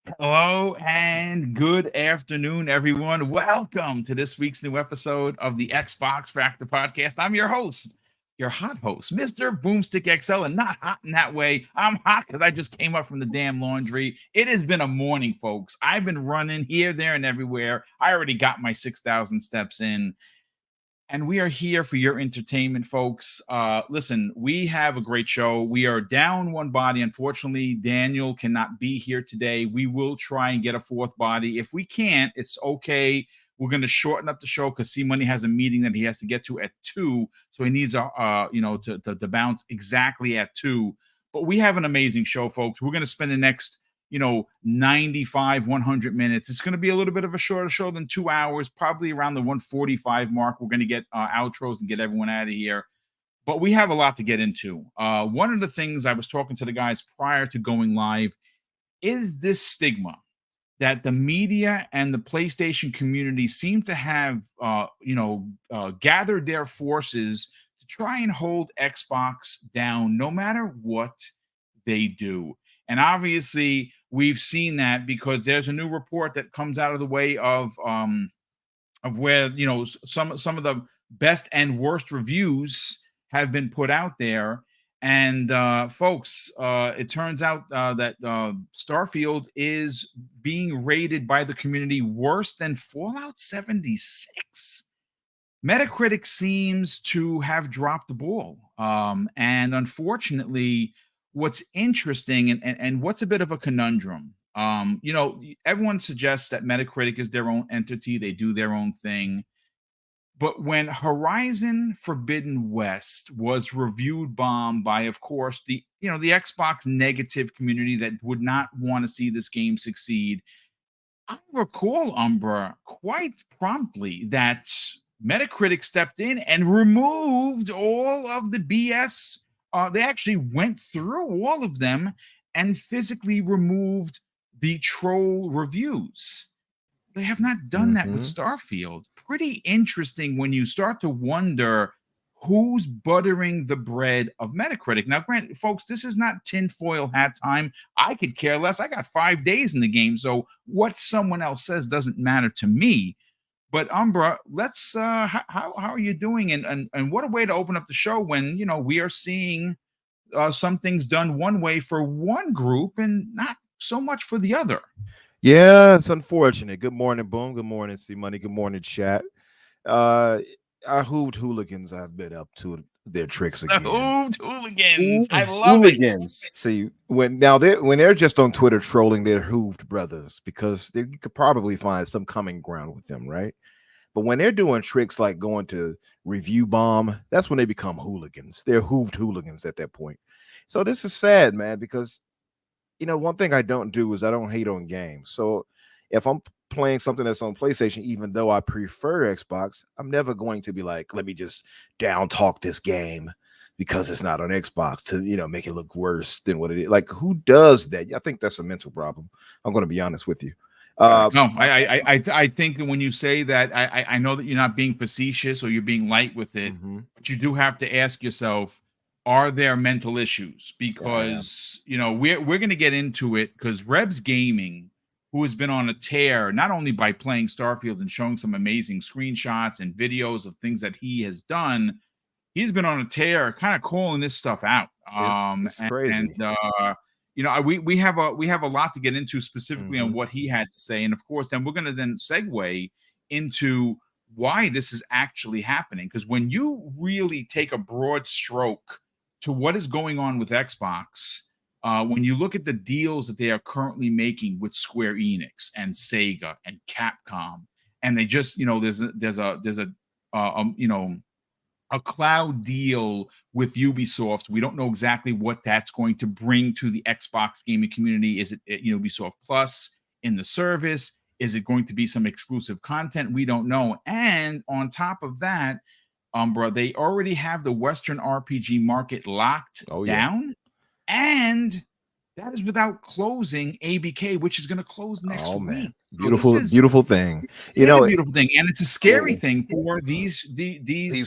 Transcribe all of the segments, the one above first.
Hello and good afternoon, everyone. Welcome to this week's new episode of the Xbox Factor Podcast. I'm your host, your hot host, Mr. BoomStick XL, and not hot in that way. I'm hot because I just came up from the damn laundry. It has been a morning, folks. I've been running here, there, and everywhere. I already got my 6,000 steps in. And we are here for your entertainment, folks. Listen, we have a great show. We are down one body. Unfortunately, Daniel cannot be here today. We will try and get a fourth body. If we can't, it's okay. We're going to shorten up the show because C Money has a meeting that he has to get to at 2. So he needs to bounce exactly at 2. But we have an amazing show, folks. We're going to spend the next 95, 100 minutes. It's going to be a little bit of a shorter show than 2 hours, probably around the 145 mark. We're going to get outros and get everyone out of here. But we have a lot to get into. One of the things I was talking to the guys prior to going live is this stigma that the media and the PlayStation community seem to have, gathered their forces to try and hold Xbox down no matter what they do. And obviously, we've seen that because there's a new report that comes out of the way of where some of the best and worst reviews have been put out there. And folks, it turns out that Starfield is being rated by the community worse than Fallout 76. Metacritic seems to have dropped the ball. And unfortunately, what's interesting and what's a bit of a conundrum, everyone suggests that Metacritic is their own entity. They do their own thing. But when Horizon Forbidden West was reviewed bomb by, of course, the Xbox negative community that would not want to see this game succeed, I recall, Umbra, quite promptly that Metacritic stepped in and removed all of the BS. They actually went through all of them and physically removed the troll reviews. They have not done that with Starfield. Pretty interesting when you start to wonder who's buttering the bread of Metacritic. Now, granted, folks, this is not tinfoil hat time. I could care less. I got 5 days in the game, so what someone else says doesn't matter to me. But Umbra, let's how are you doing? And what a way to open up the show when we are seeing some things done one way for one group and not so much for the other. Yeah, it's unfortunate. Good morning, Boom. Good morning, C Money. Good morning, chat. Our hooved hooligans have been up to their tricks again. The hooved hooligans. I love it. See, when they're just on Twitter trolling their hooved brothers, because you could probably find some common ground with them, right? But when they're doing tricks like going to review bomb, that's when they become hooligans. They're hooved hooligans at that point. So this is sad, man, because one thing I don't do is I don't hate on games. So if I'm playing something that's on PlayStation, even though I prefer Xbox, I'm never going to be like, let me just down talk this game because it's not on Xbox to, make it look worse than what it is. Like, who does that? I think that's a mental problem. I'm going to be honest with you. No, I think that when you say that, I know that you're not being facetious or you're being light with it, but you do have to ask yourself, are there mental issues? Because we're going to get into it because Rebs Gaming, who has been on a tear not only by playing Starfield and showing some amazing screenshots and videos of things that he has done, he's been on a tear, kind of calling this stuff out. It's crazy. We have a lot to get into specifically on what he had to say, and of course, then we're going to then segue into why this is actually happening. Because when you really take a broad stroke to what is going on with Xbox, when you look at the deals that they are currently making with Square Enix and Sega and Capcom, and they just there's a cloud deal with Ubisoft. We don't know exactly what that's going to bring to the Xbox gaming community. Is it Ubisoft Plus in the service? Is it going to be some exclusive content? We don't know. And on top of that, Umbra, they already have the Western RPG market locked down. And that is without closing ABK, which is going to close next week. So beautiful thing. It's a beautiful thing, and it's a scary thing for these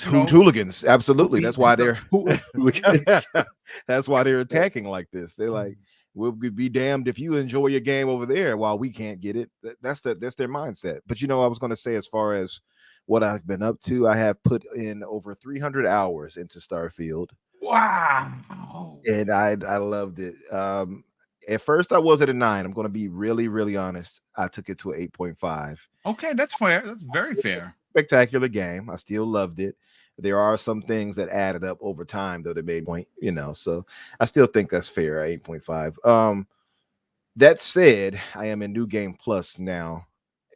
hooligans. Absolutely, that's why they're that's why they're attacking like this. They're like, we'll be damned if you enjoy your game over there while we can't get it. That's their mindset. But I was going to say, as far as what I've been up to, I have put in over 300 hours into Starfield. Wow. And I loved it. At first I was at a 9. I'm going to be really, really honest. I took it to an 8.5. Okay, that's fair. That's very fair. Spectacular game. I still loved it. There are some things that added up over time, though, that made point, so I still think that's fair. 8.5. That said, I am in New Game Plus now,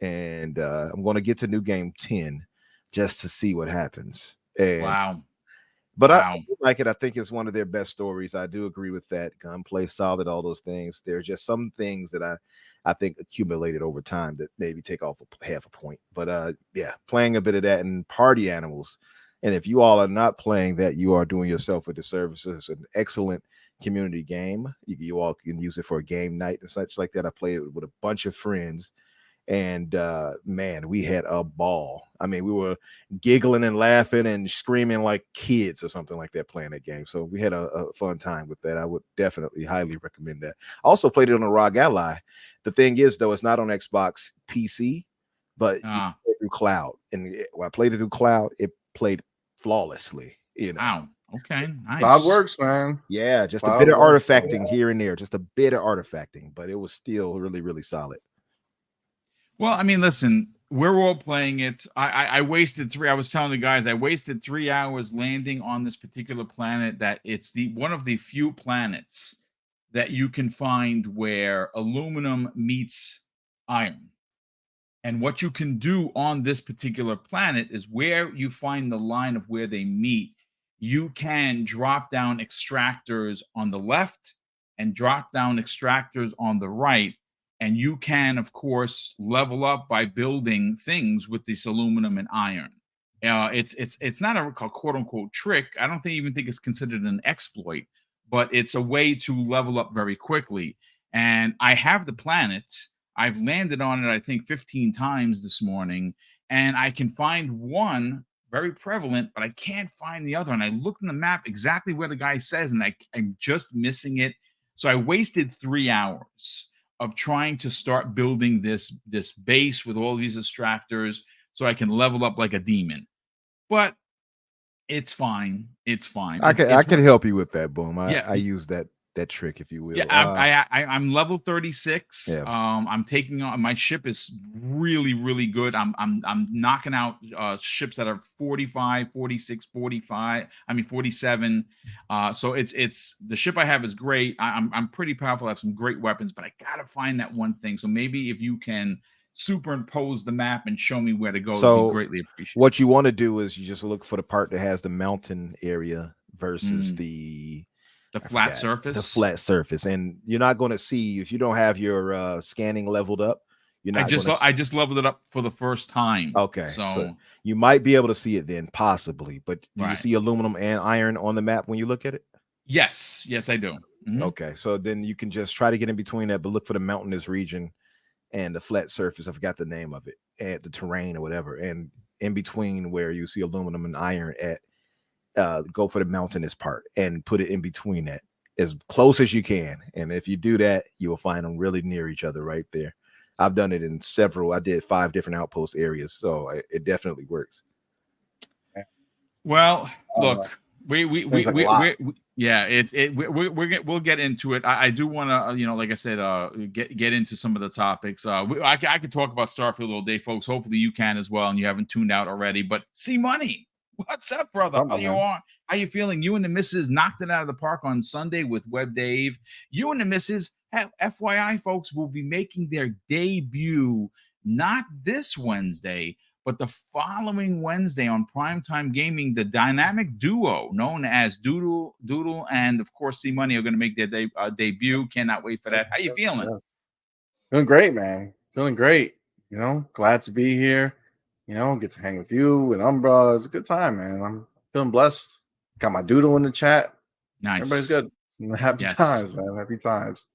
and I'm going to get to New Game 10 just to see what happens. And Wow. But wow. I like it. I think it's one of their best stories. I do agree with that. Gunplay solid, all those things. There are just some things that I think accumulated over time that maybe take off half a point. But yeah, playing a bit of that and Party Animals. And if you all are not playing that, you are doing yourself a disservice. It's an excellent community game. You all can use it for a game night and such like that. I played it with a bunch of friends. And man, we had a ball. I mean, we were giggling and laughing and screaming like kids or something like that playing that game. So we had a fun time with that. I would definitely highly recommend that. Also played it on the ROG Ally. The thing is, though, it's not on Xbox PC, but you play it through cloud. And when I played it through cloud, it played flawlessly. Wow. Okay. Nice. Cloud works, man. Yeah, just cloud a bit of works. artifacting here and there, just a bit of artifacting, but it was still really, really solid. Well, I mean, listen, we're all playing it. I wasted 3. I was telling the guys, I wasted 3 hours landing on this particular planet. That it's one of the few planets that you can find where aluminum meets iron. And what you can do on this particular planet is where you find the line of where they meet, you can drop down extractors on the left and drop down extractors on the right. And you can, of course, level up by building things with this aluminum and iron. It's not a quote unquote trick. I don't even think it's considered an exploit, but it's a way to level up very quickly. And I have the planet. I've landed on it, I think, 15 times this morning, and I can find one very prevalent, but I can't find the other. And I looked in the map exactly where the guy says, and I'm just missing it. So I wasted 3 hours of trying to start building this base with all these extractors so I can level up like a demon. But it's fine. It's fine. I can help you with that, Boom. I use that trick, if you will. Yeah, I'm level 36. Yeah. I'm taking on, my ship is really, really good. I'm knocking out ships that are 45, 46, 45. I mean 47. So it's the ship I have is great. I'm pretty powerful. I have some great weapons, but I gotta find that one thing. So maybe if you can superimpose the map and show me where to go, it'd be greatly appreciated. What you want to do is you just look for the part that has the mountain area versus the flat surface. The flat surface. And you're not going to see, if you don't have your scanning leveled up, you're not I just leveled it up for the first time. Okay. So you might be able to see it then, possibly. But do you see aluminum and iron on the map when you look at it? Yes, I do. Mm-hmm. Okay. So then you can just try to get in between that, but look for the mountainous region and the flat surface. I forgot the name of it, and the terrain or whatever. And in between where you see aluminum and iron at, go for the mountainous part and put it in between that as close as you can. And if you do that, you will find them really near each other right there. I've done it in I did 5 different outpost areas, so it definitely works. Well, look, we'll get into it. I do want to, like I said, get into some of the topics. I could talk about Starfield all day, folks. Hopefully you can as well, and you haven't tuned out already. But C-Money, what's up, brother? How you feeling? You and the missus knocked it out of the park on Sunday with Web Dave. You and the missus, FYI, folks, will be making their debut not this Wednesday, but the following Wednesday on Primetime Gaming. The dynamic duo known as Doodle and, of course, C-Money are going to make their debut. Cannot wait for that. How you feeling? Yes. Feeling great, man. Feeling great. Glad to be here. Get to hang with you and Umbra. It's a good time, man. I'm feeling blessed. Got my Doodle in the chat. Nice. Everybody's good. Happy times, man. Happy times.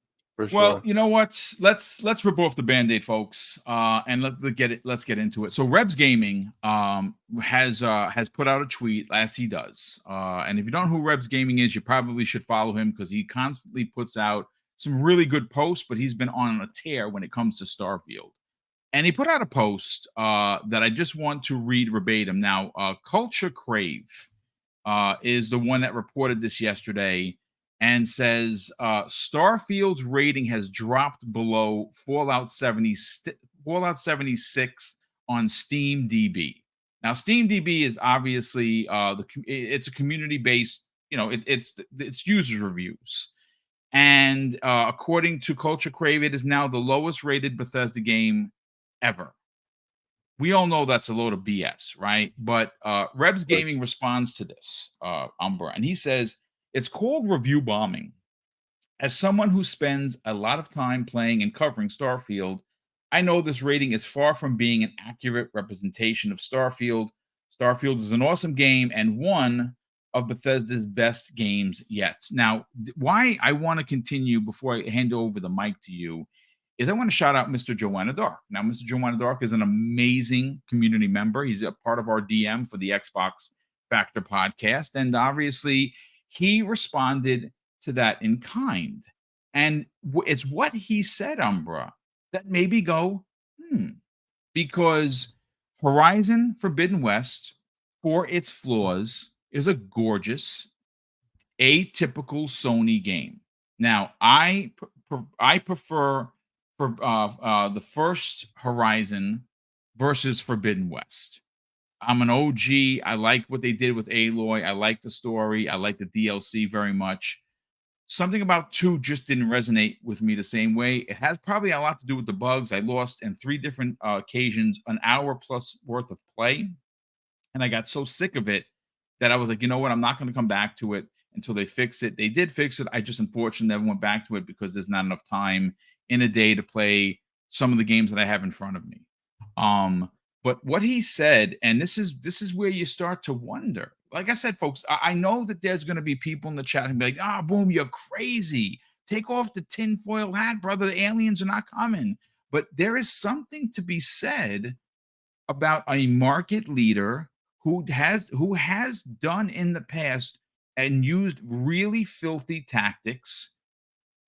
Well, you know what? Let's rip off the Band-Aid, folks, and let's get into it. So Rebs Gaming has put out a tweet, as he does. And if you don't know who Rebs Gaming is, you probably should follow him because he constantly puts out some really good posts, but he's been on a tear when it comes to Starfield. And he put out a post that I just want to read verbatim. Now, Culture Crave is the one that reported this yesterday and says Starfield's rating has dropped below Fallout 76 on SteamDB. Now, SteamDB is obviously it's a community-based, it's users reviews. And according to Culture Crave, it is now the lowest rated Bethesda game ever. We all know that's a load of BS, right? But Rebs Gaming responds to this, Umbra, and he says, it's called review bombing. As someone who spends a lot of time playing and covering Starfield, I know this rating is far from being an accurate representation of Starfield. Starfield is an awesome game and one of Bethesda's best games yet. Now, why I want to continue before I hand over the mic to you is I want to shout out Mr. Joanna Dark. Now, Mr. Joanna Dark is an amazing community member. He's a part of our DM for the Xbox Factor podcast. And obviously, he responded to that in kind. And it's what he said, Umbra, that made me go, because Horizon Forbidden West, for its flaws, is a gorgeous, atypical Sony game. Now, I prefer for the first Horizon versus Forbidden West. I'm an OG. I like what they did with Aloy. I like the story. I like the DLC very much. Something about 2 just didn't resonate with me the same way. It has probably a lot to do with the bugs. I lost in 3 different occasions an hour plus worth of play. And I got so sick of it that I was like, you know what? I'm not going to come back to it until they fix it. They did fix it. I just unfortunately never went back to it because there's not enough time in a day to play some of the games that I have in front of me. But what he said, and this is where you start to wonder. Like I said, folks, I know that there's going to be people in the chat and be like, Boom, you're crazy. Take off the tinfoil hat, brother. The aliens are not coming. But there is something to be said about a market leader who has done in the past and used really filthy tactics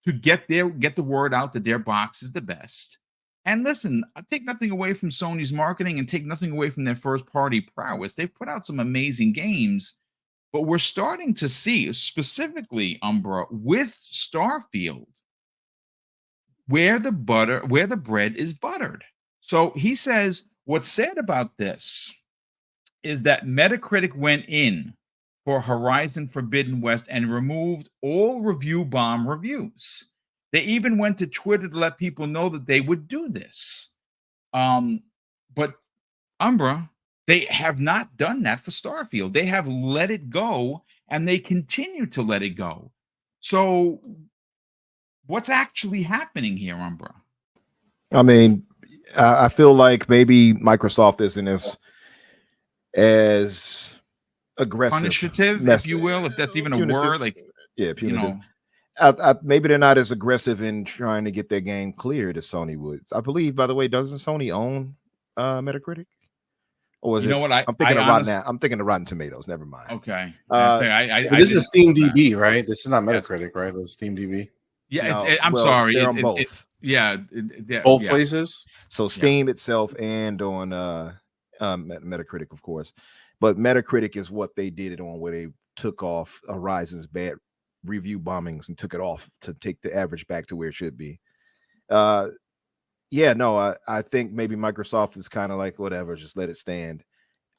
to get the word out that their box is the best. And listen, I take nothing away from Sony's marketing and take nothing away from their first-party prowess. They've put out some amazing games, but we're starting to see, specifically, Umbra, with Starfield, where the bread is buttered. So he says, what's sad about this is that Metacritic went in for Horizon Forbidden West and removed all review bomb reviews. They even went to Twitter to let people know that they would do this. But Umbra, they have not done that for Starfield. They have let it go, and they continue to let it go. So what's actually happening here, Umbra? I mean, I feel like maybe Microsoft isn't as aggressive, punishable, if you will, if that's even a word. Like, punitive. Maybe they're not as aggressive in trying to get their game cleared as Sony would. I believe, by the way, doesn't Sony own Metacritic? Or is you know what? I'm thinking of I'm thinking of Rotten Tomatoes. Never mind. Okay. This is SteamDB, right? This is not Metacritic, right? This is SteamDB. Yeah, I'm sorry. They're on both. Both places. So Steam itself and on Metacritic, of course. But Metacritic is what they did it on, where they took off Horizon's bad review bombings and took it off to take the average back to where it should be. I think maybe Microsoft is kind of like, whatever, just let it stand.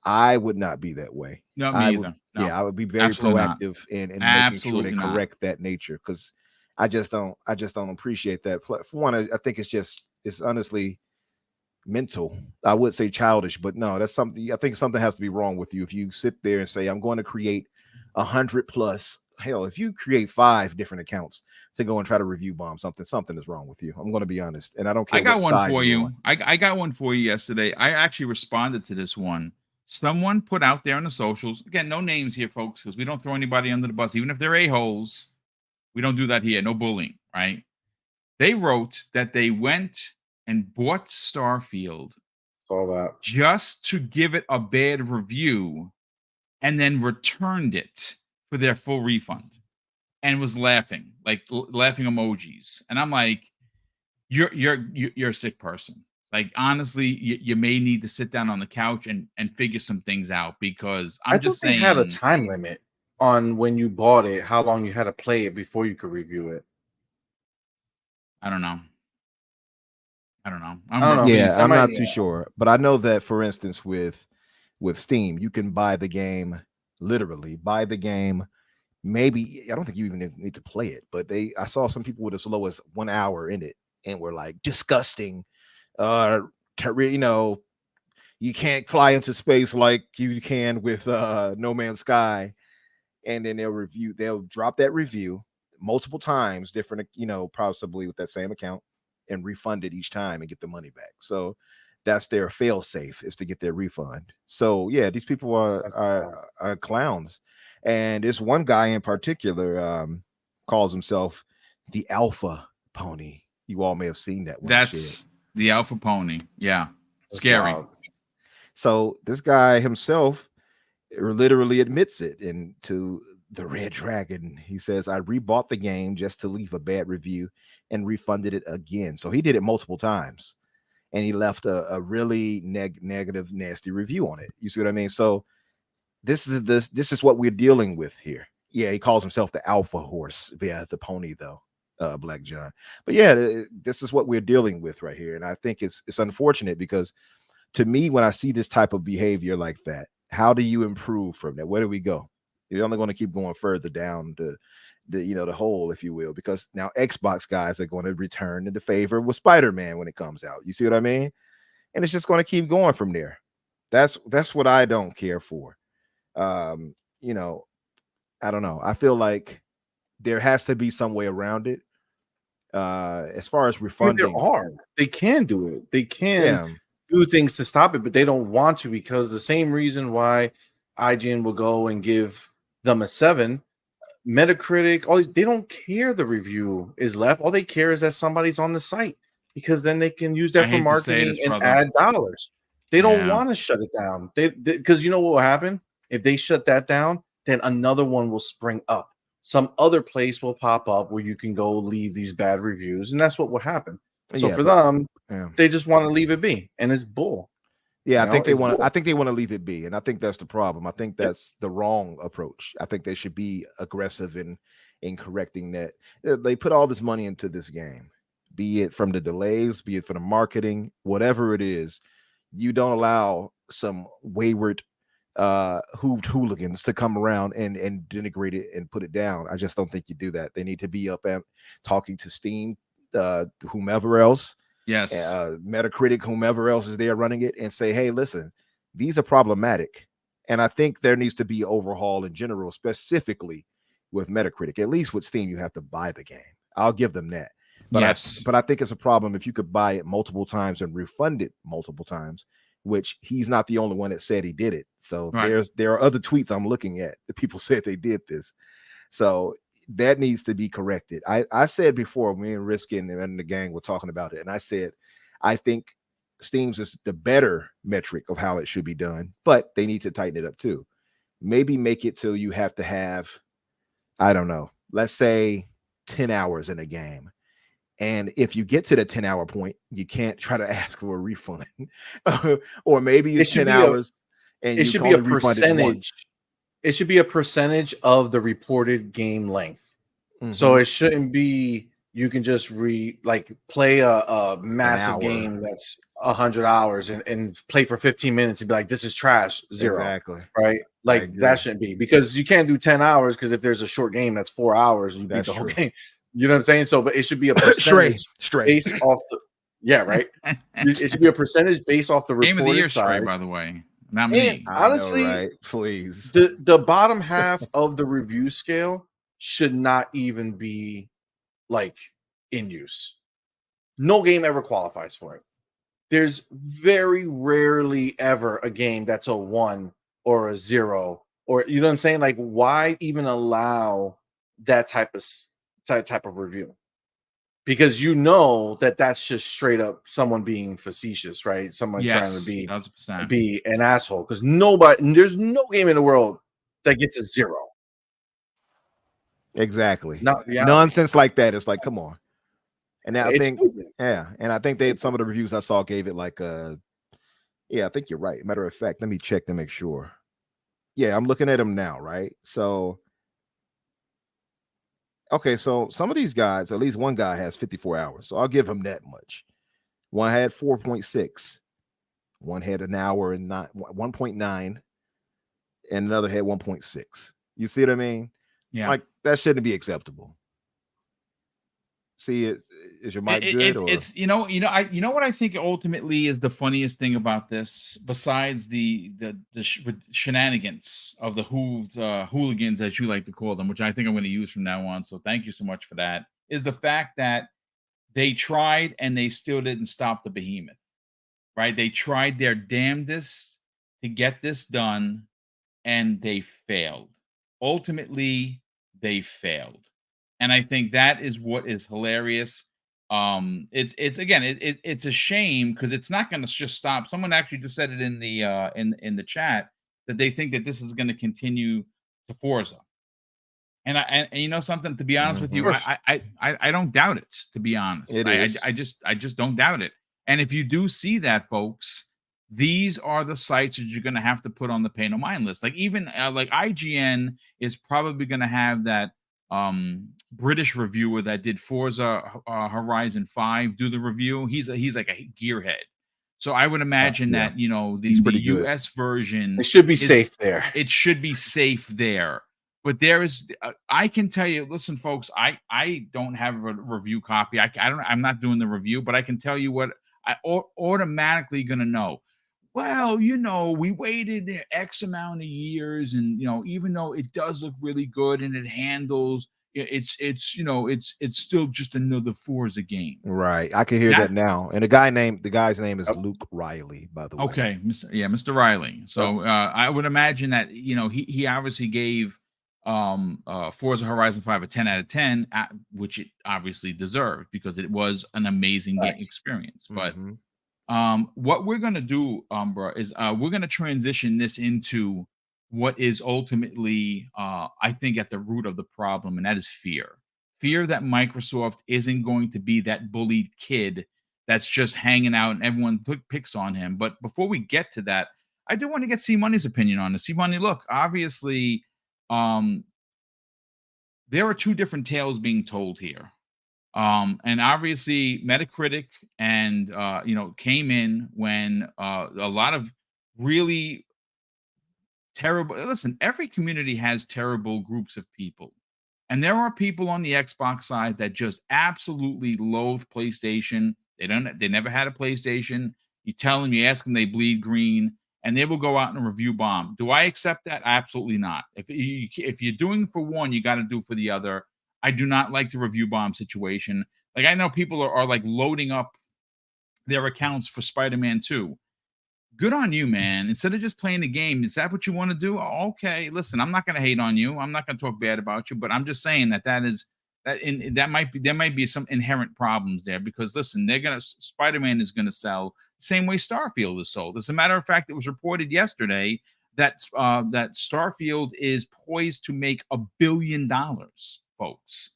I would not be that way. No, me either. No, I would be very proactive in making sure they correct that nature, because I just don't appreciate that. For one, I think it's honestly mental. I would say childish, but no, that's something. I think something has to be wrong with you if you sit there and say, I'm going to create 100 plus. Hell, if you create 5 different accounts to go and try to review bomb something is wrong with you. I'm going to be honest, and I don't care. I got one for you. I got one for you yesterday. I actually responded to this one. Someone put out there on the socials. Again, no names here, folks, because we don't throw anybody under the bus, even if they're a-holes. We don't do that here. No bullying, right? They wrote that they went and bought Starfield. Saw that. Just to give it a bad review and then returned it for their full refund. and was laughing, like laughing emojis. And I'm like, you're a sick person. Like, honestly, you may need to sit down on the couch and figure some things out, because I I'm thought just they had a saying, time limit on when you bought it, how long you had to play it before you could review it. I don't know. I don't know. I don't know. Yeah, That I'm might- not too sure, but I know that, for instance, with Steam, you can buy the game, literally buy the game. Maybe I don't think you even need to play it, but I saw some people with as low as 1 hour in it and were like, disgusting. You know, you can't fly into space like you can with No Man's Sky. And then they'll drop that review multiple times, different, you know, possibly with that same account, and refund it each time and get the money back. So that's their fail safe, is to get their refund. So yeah, these people are clowns. And this one guy in particular calls himself the Alpha Pony. You all may have seen that one. that's the Alpha Pony. Yeah, scary. Wow. So this guy himself literally admits it into the Red Dragon. He says, I rebought the game just to leave a bad review and refunded it again. So he did it multiple times, and he left a really negative, nasty review on it. You see what I mean? So this is what we're dealing with here. Yeah, he calls himself the Alpha Horse. Yeah, the pony though, Black John. But yeah, this is what we're dealing with right here, and I think it's unfortunate, because to me, when I see this type of behavior like that, how do you improve from that? Where do we go? You're only going to keep going further down the hole, if you will, because now Xbox guys are going to return into favor with Spider-Man when it comes out. You see what I mean? And it's just going to keep going from there. That's what I don't care for. You know, I don't know. I feel like there has to be some way around it. As far as refunding, there are. They can do it. They can yeah, do things to stop it, but they don't want to, because the same reason why IGN will go and give them a 7, Metacritic, all these, they don't care the review is left. All they care is that somebody's on the site, because then they can use I that for hate to say marketing this, and brother. add dollars. They don't Yeah. want to shut it down. They because you know what will happen if they shut that down, then another one will spring up. Some other place will pop up where you can go leave these bad reviews, and that's what will happen. So Yeah, for them, yeah. they just want to leave it be, and it's bull. Yeah, You I think know, they it's want. bull. I think they want to leave it be, and I think that's the problem. I think that's the wrong approach. I think they should be aggressive in correcting that. They put all this money into this game, be it from the delays, be it from the marketing, whatever it is. You don't allow some wayward hooved hooligans to come around and denigrate it and put it down. I just don't think you do that. They need to be up and talking to Steam, whomever else, Yes. Metacritic, whomever else is there running it, and say, hey, listen, these are problematic. And I think there needs to be overhaul in general, specifically with Metacritic. At least with Steam, you have to buy the game. I'll give them that. But Yes. I think it's a problem if you could buy it multiple times and refund it multiple times, which he's not the only one that said he did it. So Right. there are other tweets I'm looking at that people said they did this. So that needs to be corrected. I said before, me and Riskin and the gang were talking about it, and I said I think Steam's is the better metric of how it should be done, but they need to tighten it up too. Maybe make it so you have to have, I don't know, let's say 10 hours in a game. And if you get to the 10-hour point, you can't try to ask for a refund. Or maybe it's 10 hours and it you should can be a only refund it once. percentage. It should be a percentage of the reported game length. So Mhm. it shouldn't be you can just play a massive hour. game that's 100 hours and play for 15 minutes and be like, this is trash, 0. Exactly. Right? Like agree. that shouldn't be, because you can't do 10 hours, because if there's a short game that's 4 hours and you beat That's the whole true. game, you know what I'm saying? So, but it should be a percentage Straight. based off the right. It should be a percentage based off the Game of the year, reported Stray, size. by the way. Not me. And honestly, I know, right? Please. the bottom half of the review scale should not even be like in use. No game ever qualifies for it. There's very rarely ever a game that's a 1 or a 0, or you know what I'm saying? Like, why even allow that type of review? Because you know that that's just straight up someone being facetious, right? Someone trying to be 1,000%. an asshole. Because there's no game in the world that gets a 0. Exactly. Not reality. Nonsense like that. It's like, come on. And I It's think, stupid. yeah, and I think some of the reviews I saw gave it like yeah, I think you're right. Matter of fact, let me check to make sure. Yeah, I'm looking at them now, right? So, okay, so some of these guys, at least one guy has 54 hours, so I'll give him that much. One had 4.6, one had an hour and 1.9, and another had 1.6. You see what I mean? Yeah. Like that shouldn't be acceptable. See, is your mic good? Or It's you know what I think ultimately is the funniest thing about this, besides the shenanigans of the hooligans, as you like to call them, which I think I'm going to use from now on. So thank you so much for that. Is the fact that they tried and they still didn't stop the behemoth, right? They tried their damnedest to get this done, and they failed. Ultimately, they failed. And I think that is what is hilarious. It's again, it's a shame because it's not going to just stop. Someone actually just said it in the chat that they think that this is going to continue to Forza. And and you know something, to be honest with you, I don't doubt it, to be honest. It is. I just don't doubt it. And if you do see that, folks, these are the sites that you're going to have to put on the pay no mind list. Like even like IGN is probably going to have that British reviewer that did Forza Horizon 5 do the review. He's like a gearhead. So I would imagine Yeah. that, you know, He's the pretty good. US version, It should be safe there. it should be safe there. But there is, I can tell you, listen, folks, I don't have a review copy. I'm not doing the review, but I can tell you what I automatically going to know. Well, you know, we waited X amount of years, and you know, even though it does look really good and it handles, it's you know, it's still just another Forza game. Right. I can hear that now. And the guy's name is Luke Riley, by the way. Okay, Mr. Riley. So I would imagine that, you know, he obviously gave Forza Horizon 5 a 10 out of 10, which it obviously deserved because it was an amazing game experience. But what we're gonna do, Umbra, is we're gonna transition this into what is ultimately I think at the root of the problem, and that is fear. Fear that Microsoft isn't going to be that bullied kid that's just hanging out and everyone picks on him. But before we get to that, I do want to get C Money's opinion on this. C Money, look, obviously, there are two different tales being told here. And obviously Metacritic and you know, came in when a lot of really terrible, listen, every community has terrible groups of people. And there are people on the Xbox side that just absolutely loathe PlayStation. They never had a PlayStation. You tell them, you ask them, they bleed green, and they will go out and review bomb. Do I accept that? Absolutely not. If you're doing for one, you got to do for the other. I do not like the review bomb situation. Like, I know people are like loading up their accounts for Spider-Man 2. Good on you, man. Instead of just playing the game, is that what you want to do? Okay, listen, I'm not going to hate on you. I'm not going to talk bad about you, but I'm just saying that might be, there might be some inherent problems there, because listen, Spider-Man is going to sell the same way Starfield is sold. As a matter of fact, it was reported yesterday that that Starfield is poised to make $1 billion, folks.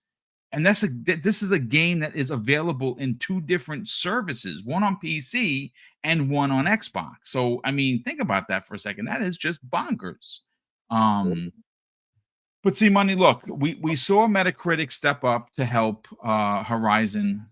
And this is a game that is available in two different services, one on PC and one on Xbox. So, I mean, think about that for a second. That is just bonkers. But see, Money, look, we saw Metacritic step up to help Horizon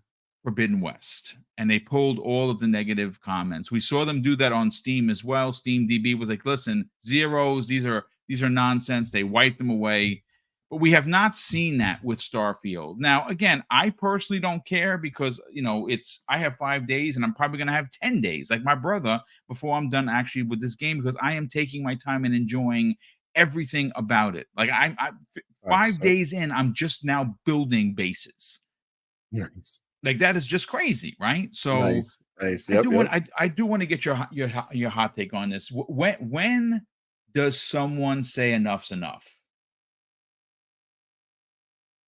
Forbidden West, and they pulled all of the negative comments. We saw them do that on Steam as well. Steam DB was like, listen, zeros, these are nonsense. They wiped them away. But we have not seen that with Starfield. Now, again, I personally don't care because, you know, I have 5 days and I'm probably going to have 10 days like my brother before I'm done actually with this game, because I am taking my time and enjoying everything about it. Like I'm 5 days in, I'm just now building bases. Nice. Like that is just crazy, right? So nice. I do want to get your hot take on this. When does someone say enough's enough?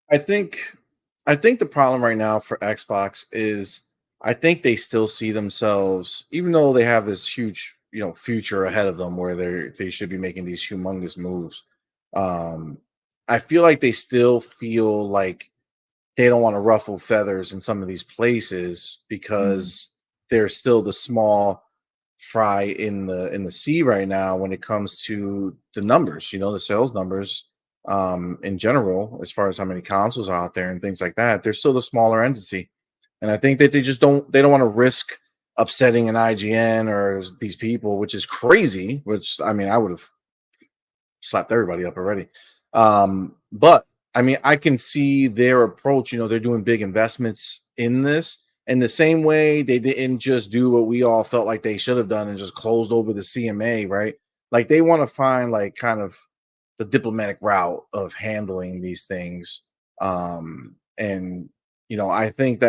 I think the problem right now for Xbox is I think they still see themselves, even though they have this huge, you know, future ahead of them where they should be making these humongous moves. I feel like they still feel like they don't want to ruffle feathers in some of these places because they're still the small fry in the sea right now when it comes to the numbers, the sales numbers in general, as far as how many consoles are out there and things like that. They're still the smaller entity. And I think that they don't want to risk upsetting an IGN or these people, which is crazy, which I mean I would have slapped everybody up already. But I mean, I can see their approach. They're doing big investments in this. In the same way, they didn't just do what we all felt like they should have done and just closed over the CMA, right? Like they want to find like kind of the diplomatic route of handling these things. And I think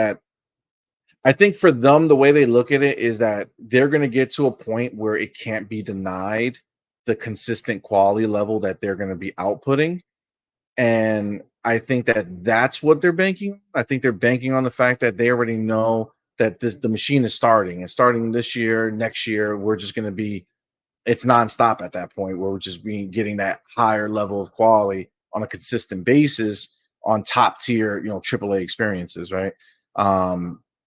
for them, the way they look at it is that they're going to get to a point where it can't be denied the consistent quality level that they're going to be outputting. And I think that that's what they're banking on. I think they're banking on the fact that they already know that the machine is starting. It's starting this year, next year. We're just going to be, it's nonstop at that point where we're just getting that higher level of quality on a consistent basis on top tier, AAA experiences, right?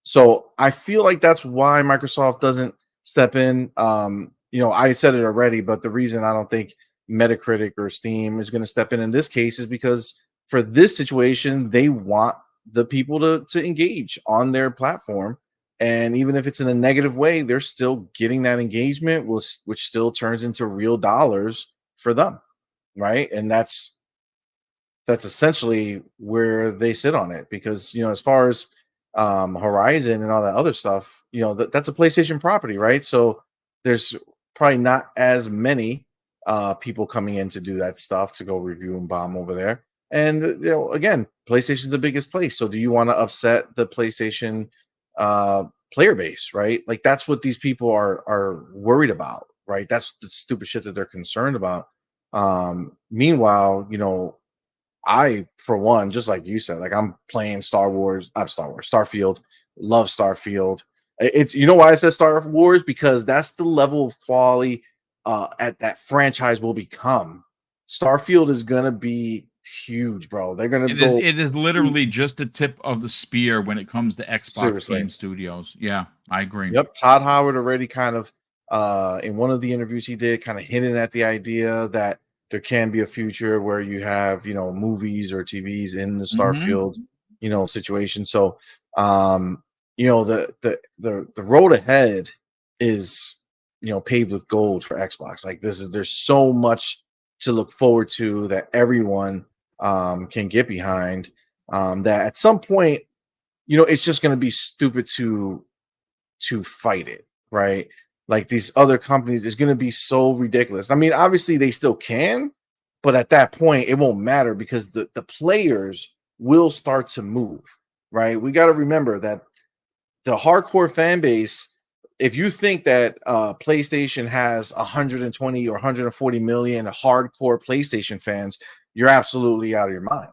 So I feel like that's why Microsoft doesn't step in. I said it already, but the reason I don't think Metacritic or Steam is going to step in this case is because for this situation, they want the people to engage on their platform. And even if it's in a negative way, they're still getting that engagement, which still turns into real dollars for them, right? And that's essentially where they sit on it because as far as Horizon and all that other stuff, that's a PlayStation property, right? So there's probably not as many people coming in to do that stuff to go review and bomb over there. And again, PlayStation's the biggest place. So do you want to upset the PlayStation player base, right? Like that's what these people are worried about, right? That's the stupid shit that they're concerned about. Meanwhile, I, for one, just like you said, like I'm playing Starfield, love Starfield. It's why I said Star Wars, because that's the level of quality at that franchise will become. Starfield is gonna be huge, bro. They're gonna go. It is literally just the tip of the spear when it comes to Xbox Seriously. Game Studios. Yeah, I agree. Yep, Todd Howard already kind of in one of the interviews he did, kind of hinting at the idea that there can be a future where you have movies or TVs in the Starfield situation. So the road ahead is paved with gold for Xbox. Like there's so much to look forward to that everyone can get behind. That at some point it's just going to be stupid to fight it, right? Like these other companies is going to be so ridiculous. I mean, obviously they still can, but at that point it won't matter because the players will start to move, right? We got to remember that the hardcore fan base, if you think that PlayStation has 120 or 140 million hardcore PlayStation fans, you're absolutely out of your mind.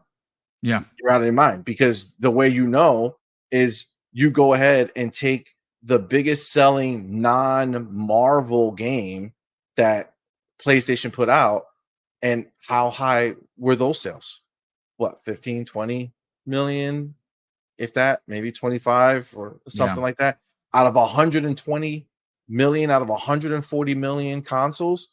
Yeah, You're out of your mind because the way is you go ahead and take the biggest selling non-Marvel game that PlayStation put out, and how high were those sales? What, 15, 20 million, if that, maybe 25 or something like that, out of 120 million, out of 140 million consoles.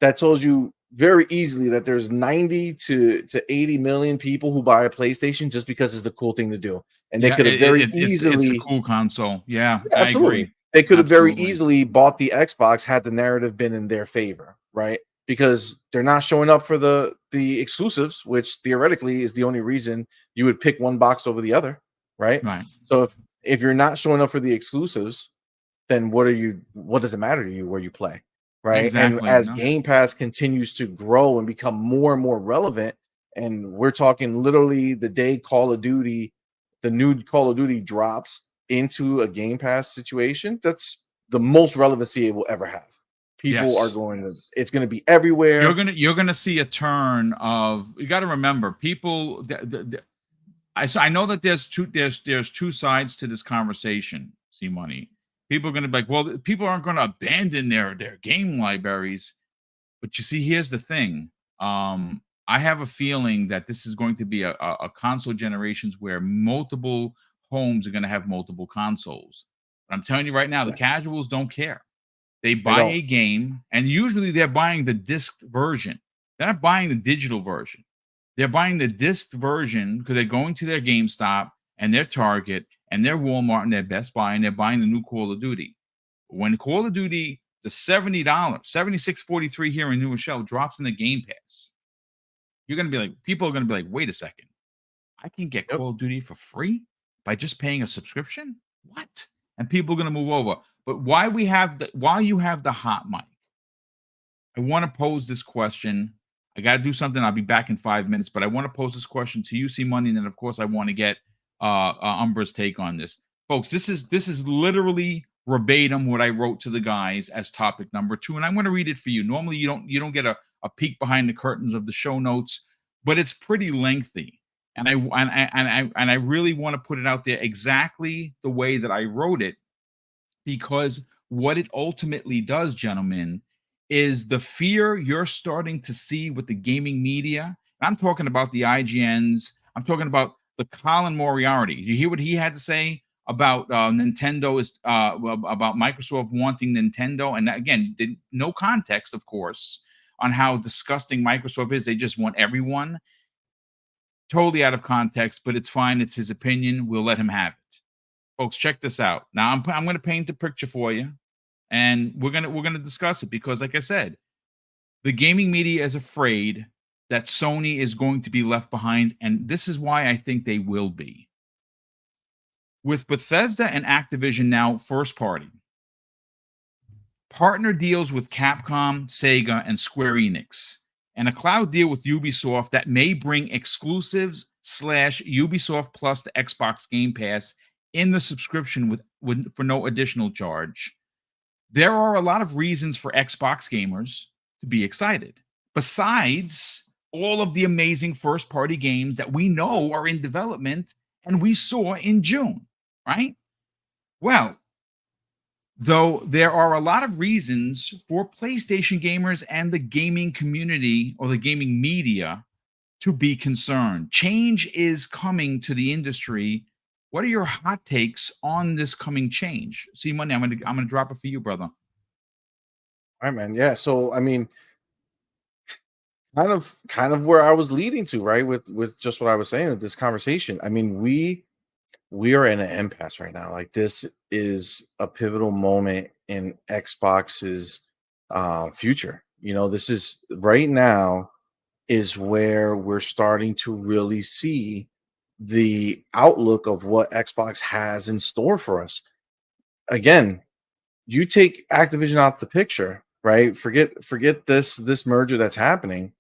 That tells you very easily that there's 90 to 80 million people who buy a PlayStation just because it's the cool thing to do. And they could have very easily, it's a cool console. Yeah, absolutely. I agree. They could have very easily bought the Xbox had the narrative been in their favor, right? Because they're not showing up for the exclusives, which theoretically is the only reason you would pick one box over the other, right? Right. So if you're not showing up for the exclusives, then what does it matter to you where you play? Right. Exactly. And as Game Pass continues to grow and become more and more relevant, and we're talking literally the day the new Call of Duty drops into a Game Pass situation, that's the most relevancy it will ever have. People are it's going to be everywhere. You're gonna see a turn of, you got to remember, people. I know that there's two sides to this conversation. See, money. People are going to be like, well, people aren't going to abandon their game libraries. But you see, here's the thing. I have a feeling that this is going to be a console generations where multiple homes are going to have multiple consoles. I'm telling you right now, the Yeah. casuals don't care. They They buy don't. a game, and usually they're buying the disc version. They're not buying the digital version. They're buying the disc version because they're going to their GameStop and their Target and their Walmart and their Best Buy, and they're buying the new Call of Duty. When Call of Duty, the $70, $76.43 here in New Rochelle drops in the Game Pass, you're gonna be like, people are gonna be like, wait a second, I can get Yep. Call of Duty for free by just paying a subscription? What? And people are gonna move over. But while you have the hot mic, I want to pose this question. I got to do something. I'll be back in 5 minutes, but I want to pose this question to UC Money, and then of course I want to get Umbra's take on this, folks. This is literally verbatim what I wrote to the guys as topic number 2, and I'm going to read it for you. Normally, you don't get a peek behind the curtains of the show notes, but it's pretty lengthy, and I really want to put it out there exactly the way that I wrote it, because what it ultimately does, gentlemen, is the fear you're starting to see with the gaming media. I'm talking about the IGNs. I'm talking about the Colin Moriarty. You hear what he had to say about Nintendo is about Microsoft wanting Nintendo, and again, no context, of course, on how disgusting Microsoft is. They just want everyone. Totally out of context, but it's fine. It's his opinion. We'll let him have it. Folks, check this out. Now I'm going to paint a picture for you, and we're going to discuss it, because like I said, the gaming media is afraid that Sony is going to be left behind, and this is why I think they will be. With Bethesda and Activision now first party, partner deals with Capcom, Sega, and Square Enix, and a cloud deal with Ubisoft that may bring exclusives / Ubisoft Plus to Xbox Game Pass in the subscription with for no additional charge. There are a lot of reasons for Xbox gamers to be excited, besides all of the amazing first-party games that we know are in development and we saw in June, right? Well, though there are a lot of reasons for PlayStation gamers and the gaming community or the gaming media to be concerned. Change is coming to the industry. What are your hot takes on this coming change? See, Money, I'm gonna drop it for you, brother. All right, man. Yeah. So I mean, kind of where I was leading to, right? With just what I was saying with this conversation. I mean, we are in an impasse right now. Like, this is a pivotal moment in Xbox's future. You know, this is right now is where we're starting to really see the outlook of what Xbox has in store for us. Again, you take Activision out the picture, right? Forget this merger that's happening.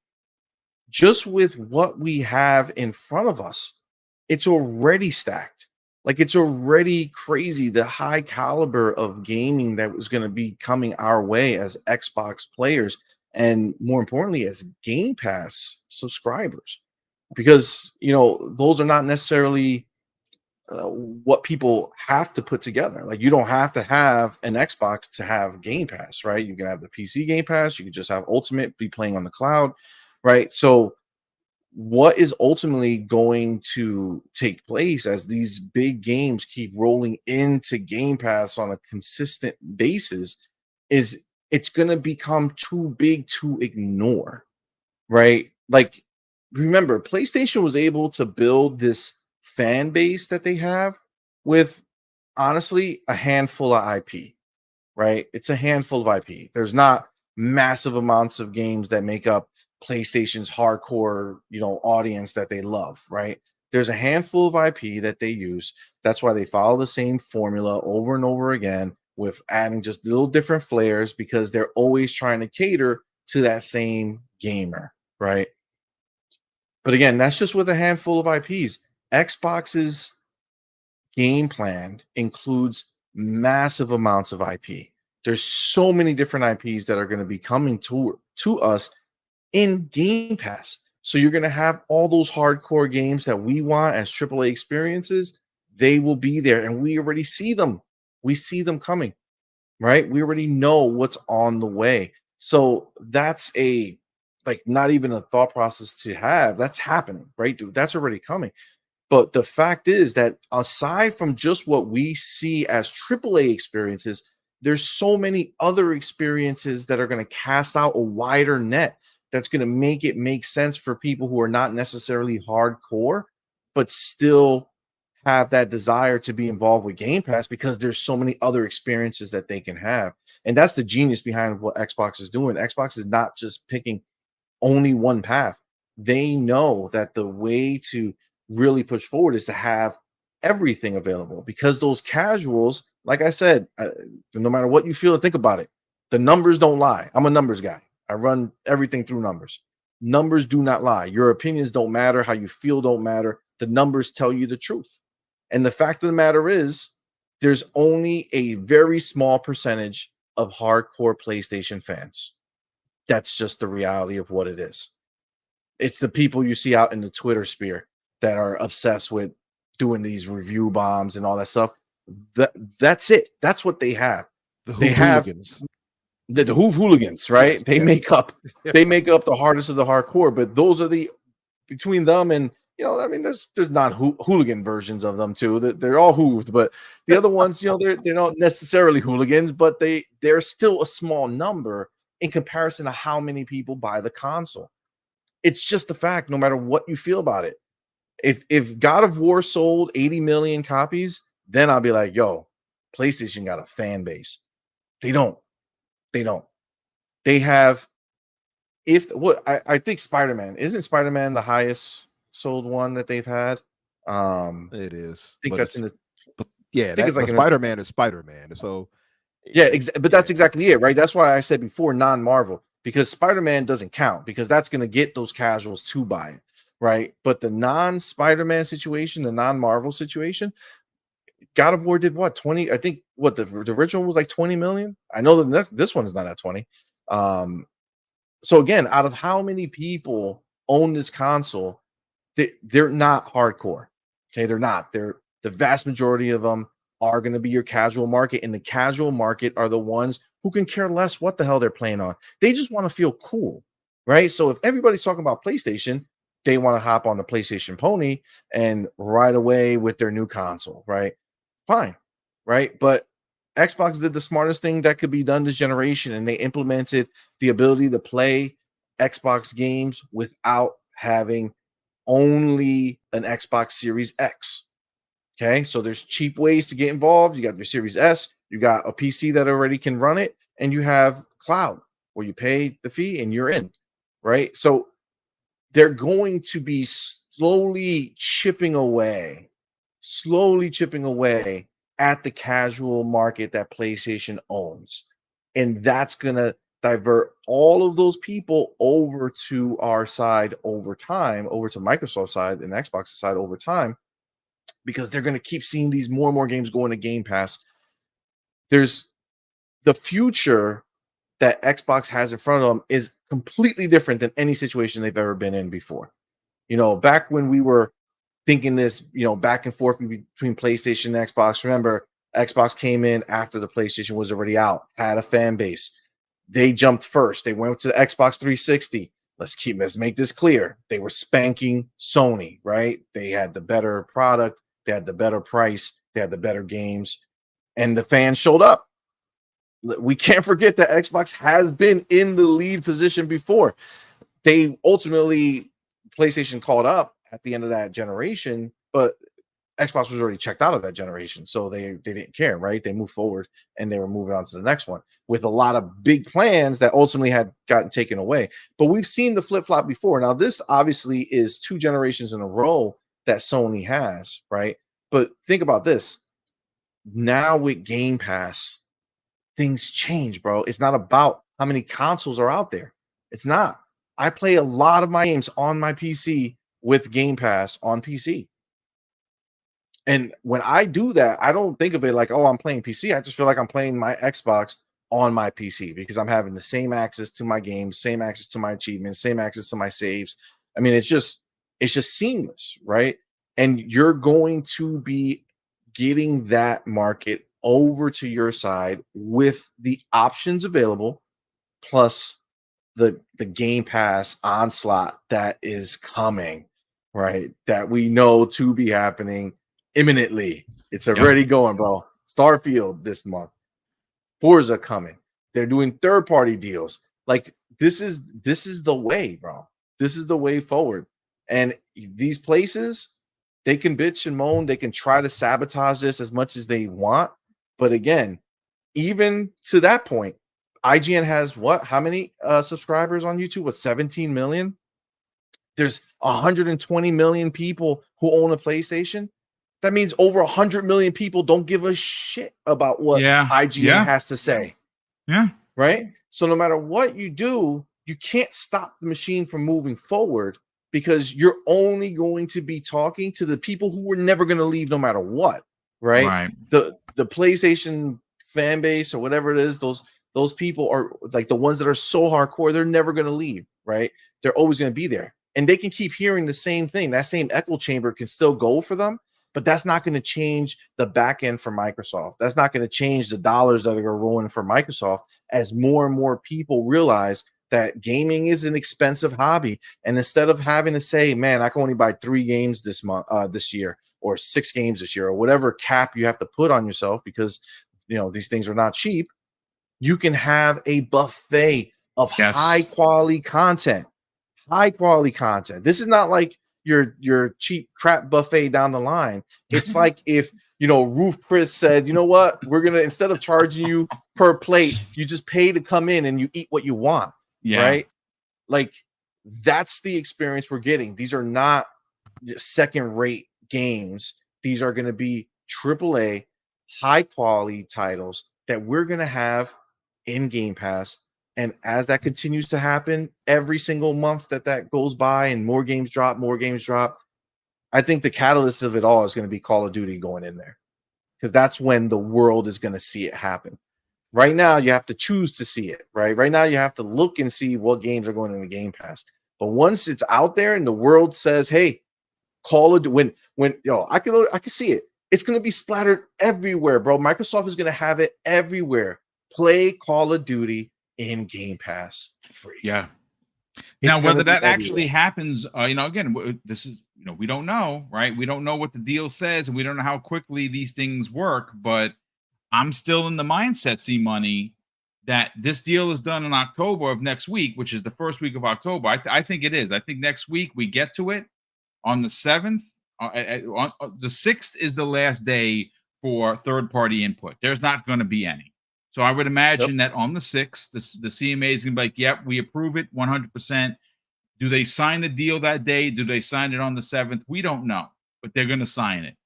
Just with what we have in front of us, it's already stacked. Like, it's already crazy the high caliber of gaming that was going to be coming our way as Xbox players, and more importantly, as Game Pass subscribers. Because, you know, those are not necessarily what people have to put together. Like, you don't have to have an Xbox to have Game Pass, right? You can have the PC Game Pass, you can just have Ultimate, be playing on the cloud, right? So what is ultimately going to take place as these big games keep rolling into Game Pass on a consistent basis is it's going to become too big to ignore, right? Like, remember, PlayStation was able to build this fan base that they have with, honestly, a handful of IP, right? It's a handful of IP. There's not massive amounts of games that make up PlayStation's hardcore, you know, audience that they love, right? There's a handful of IP that they use. That's why they follow the same formula over and over again, with adding just little different flares, because they're always trying to cater to that same gamer, right? But again, that's just with a handful of IPs. Xbox's game plan includes massive amounts of IP. There's so many different IPs that are going to be coming to us in Game Pass. So you're going to have all those hardcore games that we want as AAA experiences. They will be there, and we already see them. We see them coming, right? We already know what's on the way. So that's a like not even a thought process to have. That's happening, right, dude? That's already coming. But the fact is that aside from just what we see as AAA experiences, there's so many other experiences that are going to cast out a wider net that's going to make it make sense for people who are not necessarily hardcore, but still have that desire to be involved with Game Pass because there's so many other experiences that they can have. And that's the genius behind what Xbox is doing. Xbox is not just picking only one path. They know that the way to really push forward is to have everything available, because those casuals, like I said, no matter what you feel or think about it, the numbers don't lie. I'm a numbers guy. I run everything through numbers. Numbers do not lie. Your opinions don't matter. How you feel don't matter. The numbers tell you the truth. And the fact of the matter is, there's only a very small percentage of hardcore PlayStation fans. That's just the reality of what it is. It's the people you see out in the Twitter sphere that are obsessed with doing these review bombs and all that stuff. That's it. That's what they have. They have the hooligans, right? Yes, they yes. make up the hardest of the hardcore, but those are the, between them and, you know, I mean, there's not hooligan versions of them too. They're all hooved, but the other ones, you know, they're not necessarily hooligans, but they're still a small number in comparison to how many people buy the console. It's just the fact, no matter what you feel about it. If God of War sold 80 million copies, then I'll be like, yo, PlayStation got a fan base. They don't. They have, I think Spider-Man, isn't Spider-Man the highest sold one that they've had? It is. I think that's in the, but yeah, I think it's like Spider-Man is Spider-Man. So yeah, but that's exactly it, right? That's why I said before non-Marvel, because Spider-Man doesn't count, because that's going to get those casuals to buy it, right? But the non-Spider-Man situation, the non-Marvel situation, God of War did what, 20? I think what the original was like 20 million. I know that this one is not at 20. So again, out of how many people own this console, they're not hardcore. Okay, they're not. They're the vast majority of them are going to be your casual market, and the casual market are the ones who can care less what the hell they're playing on. They just want to feel cool, right? So if everybody's talking about PlayStation, they want to hop on the PlayStation pony and right away with their new console, right? Fine, right? But Xbox did the smartest thing that could be done this generation, and they implemented the ability to play Xbox games without having only an Xbox Series X. Okay, so there's cheap ways to get involved. You got your Series S, you got a PC that already can run it, and you have cloud where you pay the fee and you're in, right? So they're going to be slowly chipping away at the casual market that PlayStation owns. And that's going to divert all of those people over to our side over time, over to Microsoft's side and Xbox's side over time, because they're going to keep seeing these more and more games going to Game Pass. There's the future that Xbox has in front of them is completely different than any situation they've ever been in before. You know, back when we were thinking this, you know, back and forth between PlayStation and Xbox, remember, Xbox came in after the PlayStation was already out, had a fan base. They jumped first. They went to the Xbox 360. Let's make this clear. They were spanking Sony, right? They had the better product, they had the better price, they had the better games, and the fans showed up. We can't forget that Xbox has been in the lead position before. They ultimately, PlayStation caught up at the end of that generation, but Xbox was already checked out of that generation, so they didn't care, right? They moved forward and they were moving on to the next one with a lot of big plans that ultimately had gotten taken away. But we've seen the flip-flop before. Now, this obviously is 2 generations in a row that Sony has, right? But think about this. Now with Game Pass, things change, bro. It's not about how many consoles are out there. It's not. I play a lot of my games on my PC with Game Pass on PC. And when I do that, I don't think of it like, oh, I'm playing PC. I just feel like I'm playing my Xbox on my PC because I'm having the same access to my games, same access to my achievements, same access to my saves. I mean, it's just seamless, right? And you're going to be getting that market over to your side with the options available, plus the Game Pass onslaught that is coming, right? That we know to be happening imminently. It's already going, bro. Starfield this month. Forza coming. They're doing third-party deals. Like this is the way, bro. This is the way forward. And these places, they can bitch and moan, they can try to sabotage this as much as they want. But again, even to that point, IGN has what? How many subscribers on YouTube? What, 17 million? There's 120 million people who own a PlayStation. That means over 100 million people don't give a shit about what IGN has to say. Yeah. Right? So no matter what you do, you can't stop the machine from moving forward because you're only going to be talking to the people who were never going to leave no matter what. Right? The PlayStation fan base or whatever it is, those people are like the ones that are so hardcore, they're never going to leave. Right? They're always going to be there. And they can keep hearing the same thing. That same echo chamber can still go for them, but that's not going to change the back end for Microsoft. That's not going to change the dollars that are going to roll in for Microsoft as more and more people realize that gaming is an expensive hobby. And instead of having to say, man, I can only buy 3 games this month, this year, or 6 games this year, or whatever cap you have to put on yourself because these things are not cheap, you can have a buffet of high quality content. High quality content. This is not like your cheap crap buffet down the line. It's like if Roof Chris said, you know what, we're gonna, instead of charging you per plate, you just pay to come in and you eat what you want. Right? Like that's the experience we're getting. These are not second rate games. These are going to be AAA high quality titles that we're going to have in Game Pass. And as that continues to happen, every single month that goes by and more games drop, I think the catalyst of it all is going to be Call of Duty going in there. Because that's when the world is going to see it happen. Right now, you have to choose to see it, right? Right now, you have to look and see what games are going in the Game Pass. But once it's out there and the world says, hey, Call of Duty, when I can see it. It's going to be splattered everywhere, bro. Microsoft is going to have it everywhere. Play Call of Duty in Game Pass free. Yeah. Now, whether that actually happens, again, this is, we don't know, right? We don't know what the deal says, and we don't know how quickly these things work. But I'm still in the mindset, C-Money, that this deal is done in October of next week, which is the first week of October. I think it is. I think next week we get to it on the 7th. The 6th is the last day for third-party input. There's not going to be any. So I would imagine that on the 6th, the CMA is going to be like, yep, we approve it 100%. Do they sign the deal that day? Do they sign it on the 7th? We don't know, but they're going to sign it.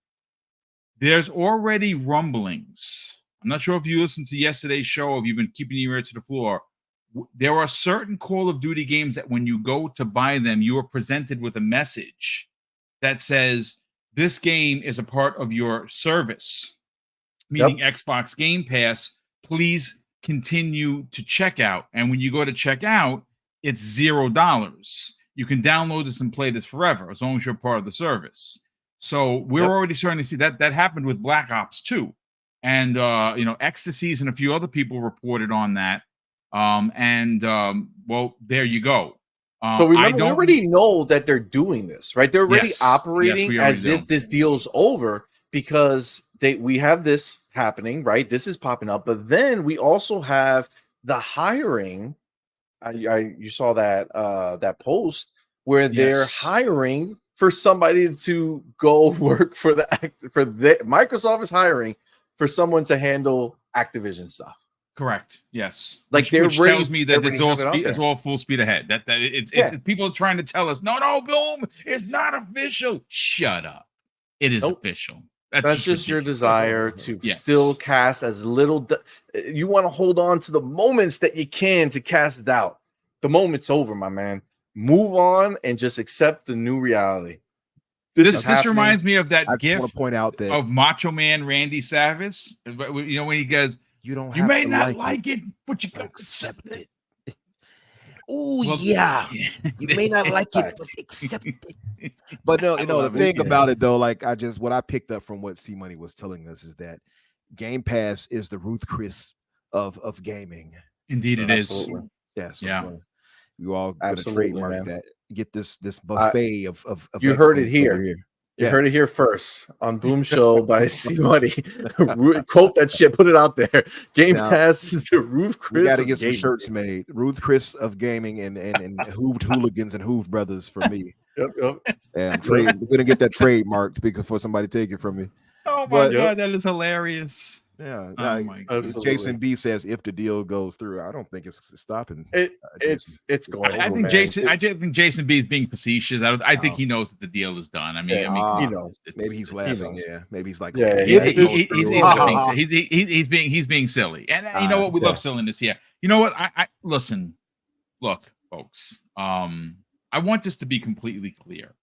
There's already rumblings. I'm not sure if you listened to yesterday's show, if you've been keeping your ear to the floor. There are certain Call of Duty games that when you go to buy them, you are presented with a message that says, this game is a part of your service, meaning Xbox Game Pass. Please continue to check out. And when you go to check out, it's $0. You can download this and play this forever as long as you're part of the service. So we're already starting to see that happened with Black Ops 2. And, Ecstasies and a few other people reported on that. Well, there you go. So remember, we already know that they're doing this, right? They're already operating as if this deal's over because we have this happening, right? This is popping up, but then we also have the hiring. You saw that post where they're hiring for somebody to go work for Microsoft is hiring for someone to handle Activision stuff. Correct. Yes. Like which tells me that it's all full speed ahead. It's people are trying to tell us, no, Boom, it's not official. Shut up. It is official. That's just your desire to still cast as little. You want to hold on to the moments that you can to cast doubt. The moment's over, my man. Move on and just accept the new reality. This reminds me of that I gif want to point out that of Macho Man Randy Savage. When he goes, you may not like it, but you gotta accept it. Oh, yeah. You may not like it, but accept it. But no, the thing about it though, what I picked up from what C-Money was telling us is that Game Pass is the Ruth Chris of gaming. Indeed, it is. Yes. Yeah. You all gonna Absolutely, trademark man. that. Get this buffet of You heard it excellence here. over here. You Yeah. heard it here first on Boom Show by C Money. Quote that shit. Put it out there. Game Now, Pass is the Ruth We Chris got to of get some gaming. shirts made. Ruth Chris of gaming and Hooved Hooligans and Hooved Brothers for me. Yep. And we're gonna get that trademarked before somebody take it from me. Oh my But- god, that is hilarious. Yeah, Oh my god. Absolutely. Jason B says if the deal goes through, I don't think it's stopping. It's going. I through, think man. Jason. I just think Jason B is being facetious. I think Oh. he knows that the deal is done. I mean, Yeah, come on, he knows. Maybe he's laughing. Yeah, maybe he's like, Yeah, if yeah, it he's- goes through, he's being silly. And you know what? We love silliness here. You know what? I listen. Look, folks. I want this to be completely clear.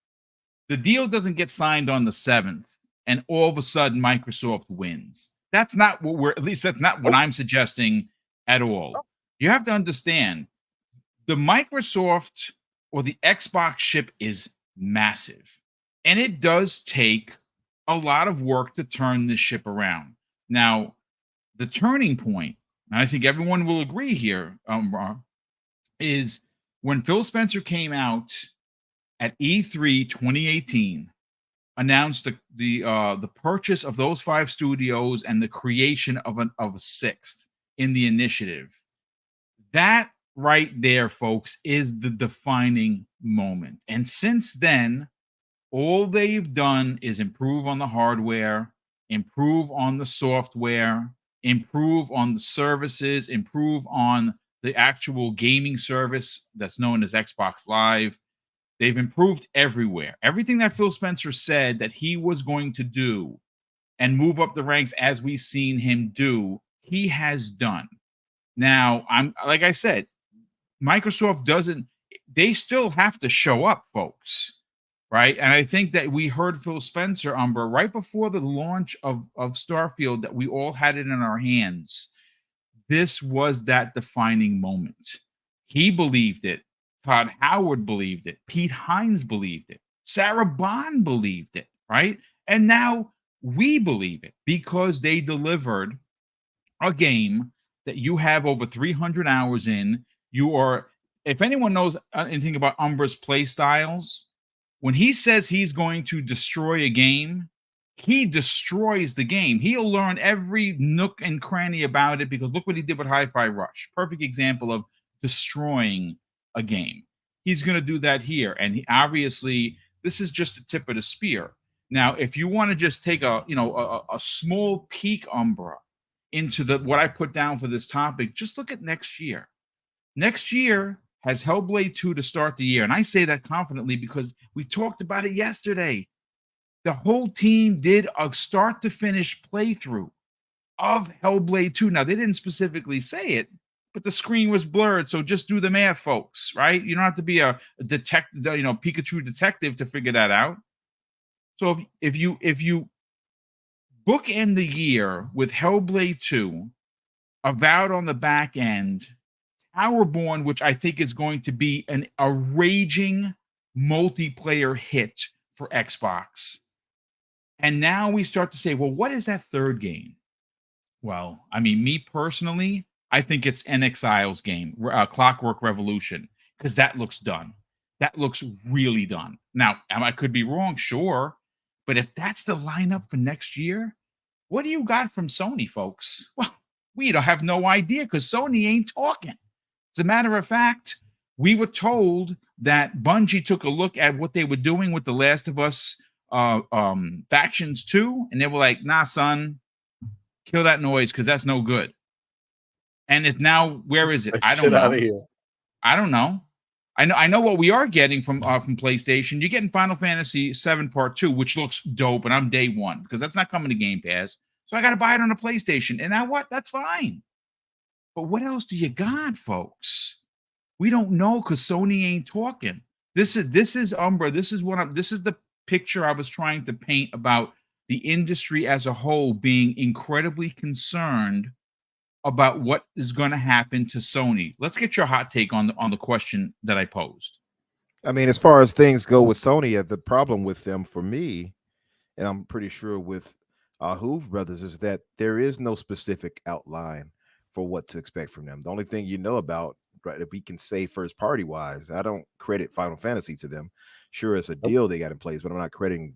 The deal doesn't get signed on the 7th, and all of a sudden Microsoft wins. That's not what that's not what I'm suggesting at all. You have to understand the Microsoft or the Xbox ship is massive, and it does take a lot of work to turn this ship around. Now, the turning point, and I think everyone will agree here, is when Phil Spencer came out at E3 2018, announced the purchase of those 5 studios and the creation of a 6th in the initiative. That right there, folks, is the defining moment. And since then, all they've done is improve on the hardware, improve on the software, improve on the services, improve on the actual gaming service that's known as Xbox Live. They've improved everywhere. Everything that Phil Spencer said that he was going to do and move up the ranks as we've seen him do, he has done. Now, like I said, Microsoft they still have to show up, folks, right? And I think that we heard Phil Spencer, Umber, right before the launch of Starfield, that we all had it in our hands. This was that defining moment. He believed it. Todd Howard believed it. Pete Hines believed it. Sarah Bond believed it, right? And now we believe it because they delivered a game that you have over 300 hours in. You are, if anyone knows anything about Umbra's play styles, when he says he's going to destroy a game, he destroys the game. He'll learn every nook and cranny about it because look what he did with Hi-Fi Rush. Perfect example of destroying a game. He's going to do that here. And obviously, this is just the tip of the spear. Now, if you want to just take a small peek, Umbra, into what I put down for this topic, just look at next year. Next year has Hellblade 2 to start the year. And I say that confidently because we talked about it yesterday. The whole team did a start to finish playthrough of Hellblade 2. Now, they didn't specifically say it, but the screen was blurred. So just do the math, folks, right? You don't have to be a detective, Pikachu detective to figure that out. So if you bookend the year with Hellblade 2, Avowed on the back end, Towerborn, which I think is going to be a raging multiplayer hit for Xbox. And now we start to say, well, what is that third game? Well, I mean, me personally, I think it's NXIL's game, Clockwork Revolution, because that looks done. That looks really done. Now, I could be wrong, sure. But if that's the lineup for next year, what do you got from Sony, folks? Well, we don't have no idea because Sony ain't talking. As a matter of fact, we were told that Bungie took a look at what they were doing with The Last of Us Factions 2, and they were like, nah, son, kill that noise because that's no good. And it's now, where is it? I don't know. I don't know. I know what we are getting from PlayStation. You're getting Final Fantasy VII Part 2, which looks dope, and I'm day one because that's not coming to Game Pass. So I got to buy it on a PlayStation. And now what? That's fine. But what else do you got, folks? We don't know because Sony ain't talking. This is Umbra. This is the picture I was trying to paint about the industry as a whole being incredibly concerned about what is going to happen to Sony. Let's get your hot take on the question that I posed. I mean, as far as things go with Sony, the problem with them for me, and I'm pretty sure with Hoove Brothers, is that there is no specific outline for what to expect from them. The only thing you know about right, that we can say first party wise. I don't credit Final Fantasy to them. Sure, it's a deal they got in place, but I'm not crediting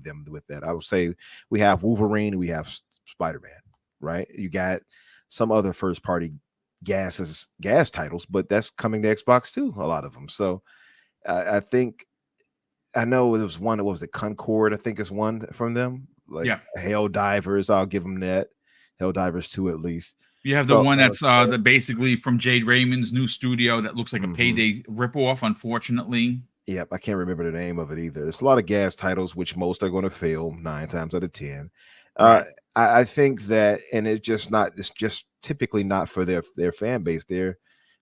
them with that. I would say we have Wolverine, we have Spider-Man, right? You got some other first party gas titles, but that's coming to Xbox too, a lot of them. So I think I know there was one, what was it, Concord, I think is one from them. Like Hell Divers, I'll give them that. Hell Divers 2 at least. You have the one that's basically from Jade Raymond's new studio that looks like a Payday ripoff, unfortunately. Yep, I can't remember the name of it either. There's a lot of gas titles, which most are going to fail 9 times out of 10. Right. I think that, and it's just typically not for their fan base. Their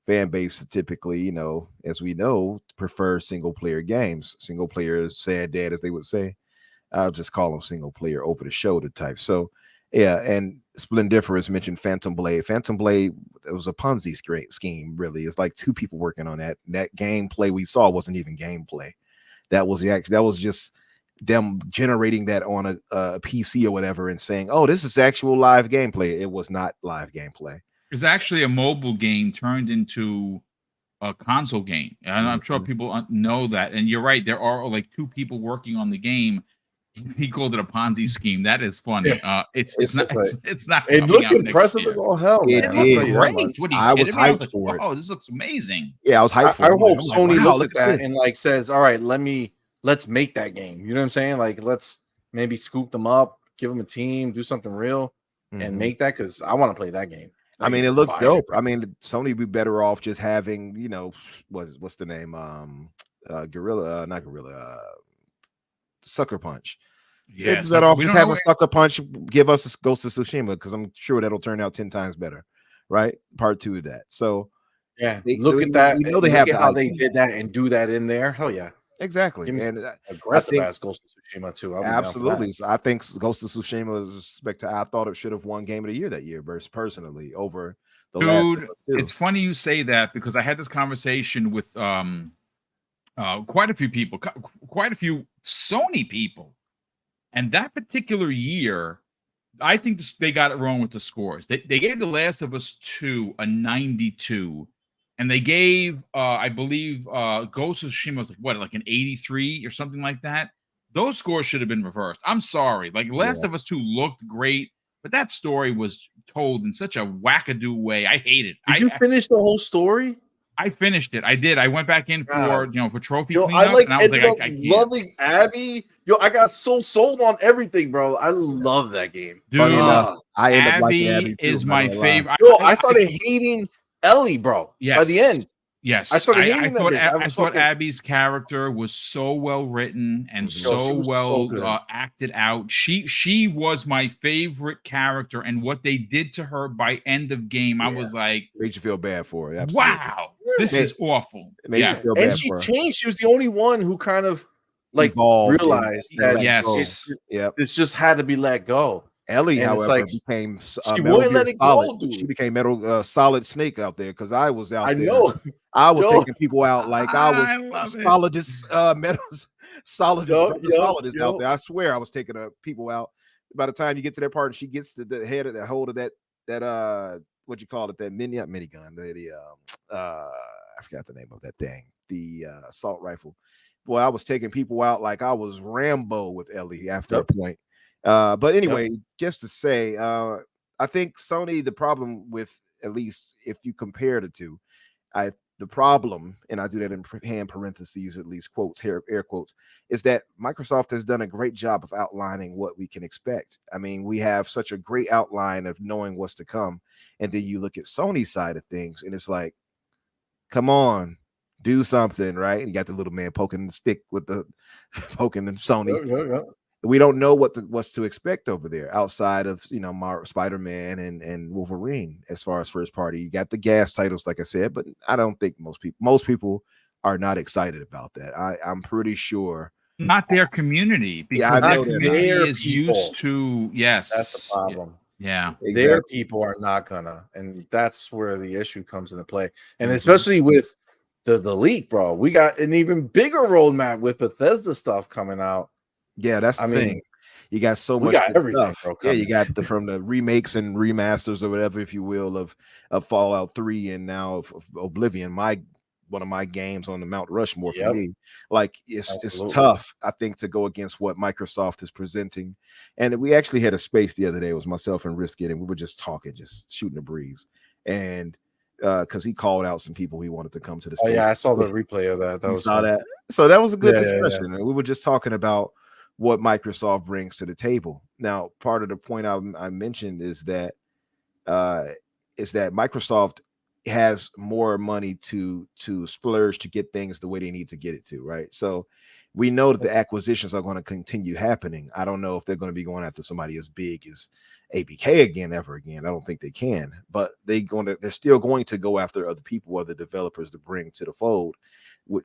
fan base typically, you know, as we know, prefer single player games. Single player, sad dad, as they would say. I'll just call them single player over the shoulder type. So, yeah, and Splendiferous mentioned Phantom Blade. Phantom Blade, it was a Ponzi scheme, really. It's like 2 people working on that. That gameplay we saw wasn't even gameplay. That was just them generating that on a PC or whatever and saying, "Oh, this is actual live gameplay." It was not live gameplay. It's actually a mobile game turned into a console game, and I'm sure people know that. And you're right, there are like 2 people working on the game. He called it a Ponzi scheme. That is funny. It's not. It looked impressive as all hell. It did. Great. I was hyped for it. Oh, this looks amazing. Yeah, I was hyped for it. I hope Sony looks at that and like says, "All right, let's make that game." You know what I'm saying? Like, let's maybe scoop them up, give them a team, do something real, and make that, because I want to play that game. I mean, it looks dope. I mean, Sony would be better off just having, you know, what's the name? Sucker Punch. Yeah, better off just having Sucker Punch give us a Ghost of Tsushima, because I'm sure that'll turn out 10 times better, right? Part 2 of that. So yeah, look at that. You know, they have how they did that and do that in there. Hell yeah, exactly. And aggressive as Ghost of Tsushima too. Absolutely. So I think Ghost of Tsushima is spectacular. I thought it should have won Game of the Year that year, personally, over the Dude, it's funny you say that, because I had this conversation with quite a few people, quite a few Sony people. And that particular year, I think they got it wrong with the scores. They gave The Last of Us 2 a 92, and they gave, I believe, Ghost of Tsushima was like an 83 or something like that. Those scores should have been reversed. I'm sorry. Like, Last of Us 2 looked great, but that story was told in such a wackadoo way. I hate it. Did you finish the whole story? I finished it. I did. I went back in for for trophy cleanup. I was loving Abby. I got so sold on everything, bro. I love that game. Dude, I end up liking Abby too, is my favorite. I started hating Ellie, bro. Yes. By the end. Yes, I started hating I thought Abby's character was so well written and so well acted out. She was my favorite character, and what they did to her by end of game, I was like, made you feel bad for it. Absolutely. Wow, this is awful. Made you feel bad and she changed. She was the only one who kind of like realized that this just had to be let go. Ellie, and however, became she wouldn't let it go, dude. She became Metal Solid Snake out there, because I was out there. I know. I was taking people out like I was solidest solidest out there. I swear I was taking people out. By the time you get to that part and she gets to the head of the hold of that what you call it, that minigun, I forgot the name of that thing, the assault rifle. Boy, I was taking people out like I was Rambo with Ellie after a point. But anyway, just to say, I think Sony, the problem with, at least if you compare the two, the problem, and I do that in hand parentheses, at least quotes, air quotes, is that Microsoft has done a great job of outlining what we can expect. I mean, we have such a great outline of knowing what's to come. And then you look at Sony's side of things, and it's like, come on, do something, right? And you got the little man poking the stick with the poking Sony. We don't know what's to expect over there outside of Spider-Man and Wolverine as far as first party. You got the gas titles, like I said, but I don't think most people are not excited about that. I'm pretty sure not their community, because that community is used to that's the problem. Yeah, exactly. Their people are not gonna, and that's where the issue comes into play. And especially with the leak, bro, we got an even bigger roadmap with Bethesda stuff coming out. Yeah, that's the thing. You got so We much got good everything, stuff. bro, Yeah, you coming. got from the remakes and remasters or whatever, if you will, of Fallout 3 and now of Oblivion. One of my games on the Mount Rushmore for Yep, me. Like it's absolutely. tough, I think, to go against what Microsoft is presenting. And we actually had a space the other day. It was myself and Risket, and we were just talking, just shooting the breeze. And because he called out some people he wanted to come to the Oh space. yeah, I saw the replay of that. That You was saw fun. that? So that was a good Yeah. discussion. And we were just talking about what Microsoft brings to the table. Now, part of the point I mentioned uh, is that Microsoft has more money to splurge to get things the way they need to get it to, right? So we know that the acquisitions are going to continue happening. I don't know if they're going to be going after somebody as big as ABK again, ever again. I don't think they can, but they're still going to go after other people, other developers to bring to the fold,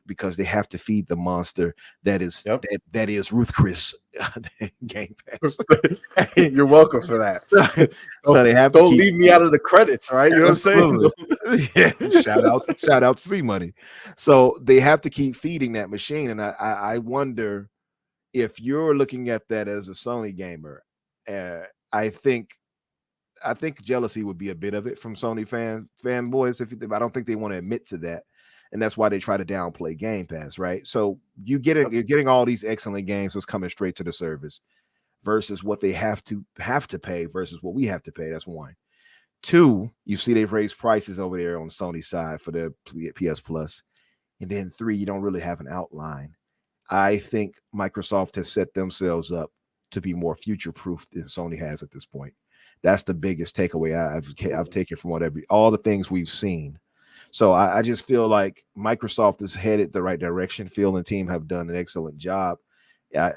because they have to feed the monster that is Yep. that is Ruth Chris Game Pass. You're welcome for that. So they have to Don't keep leave me out of the credits, right? You know what I'm saying? Absolutely. Yeah, shout out C Money. So they have to keep feeding that machine, and I wonder if you're looking at that as a Sony gamer. I think jealousy would be a bit of it from Sony fanboys. If I don't think they want to admit to that, and that's why they try to downplay Game Pass, right? So you're getting all these excellent games that's coming straight to the service versus what they have to pay versus what we have to pay. That's one. Two, you see they've raised prices over there on Sony side for the PS Plus. And then three, you don't really have an outline. I think Microsoft has set themselves up to be more future proof than Sony has at this point. That's the biggest takeaway I've taken from all the things we've seen. So I just feel like Microsoft is headed the right direction. Phil and team have done an excellent job.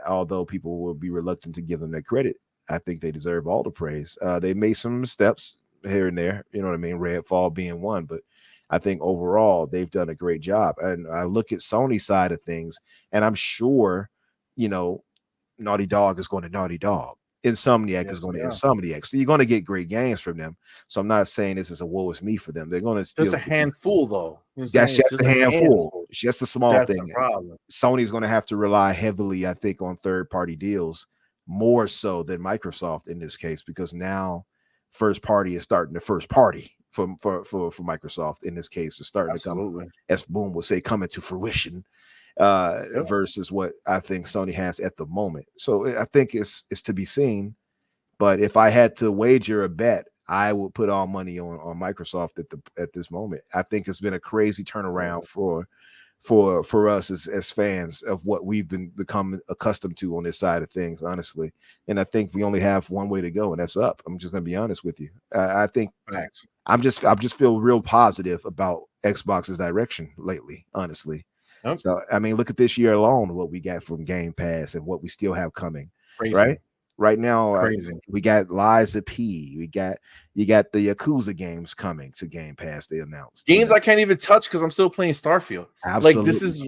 Although people will be reluctant to give them that credit, I think they deserve all the praise. They made some missteps here and there, you know what I mean? Redfall being one, but I think overall they've done a great job. And I look at Sony's side of things, and I'm sure, Naughty Dog is going to Naughty Dog. Insomniac is going to Insomniac. So you're going to get great games from them. So I'm not saying this is a woe is me for them. They're going to still Just a handful, though. that's just a handful. It's just a small That's thing. the problem. Sony's going to have to rely heavily, I think, on third-party deals more so than Microsoft in this case, because now first party is starting to first party for Microsoft in this case is starting to come, as Boom would say, coming to fruition versus what I think Sony has at the moment. So I think it's to be seen. But if I had to wager a bet, I would put all money on Microsoft at this moment. I think it's been a crazy turnaround for us as fans of what we've become accustomed to on this side of things, honestly. And I think we only have one way to go, and that's up. I'm just gonna be honest with you. I think I'm just feel real positive about Xbox's direction lately, honestly. Yep. So I mean, look at this year alone, what we got from Game Pass and what we still have coming. Crazy. Right now, we got Lies of P. You got the Yakuza games coming to Game Pass. They announced games I can't even touch because I'm still playing Starfield. Absolutely. Like this is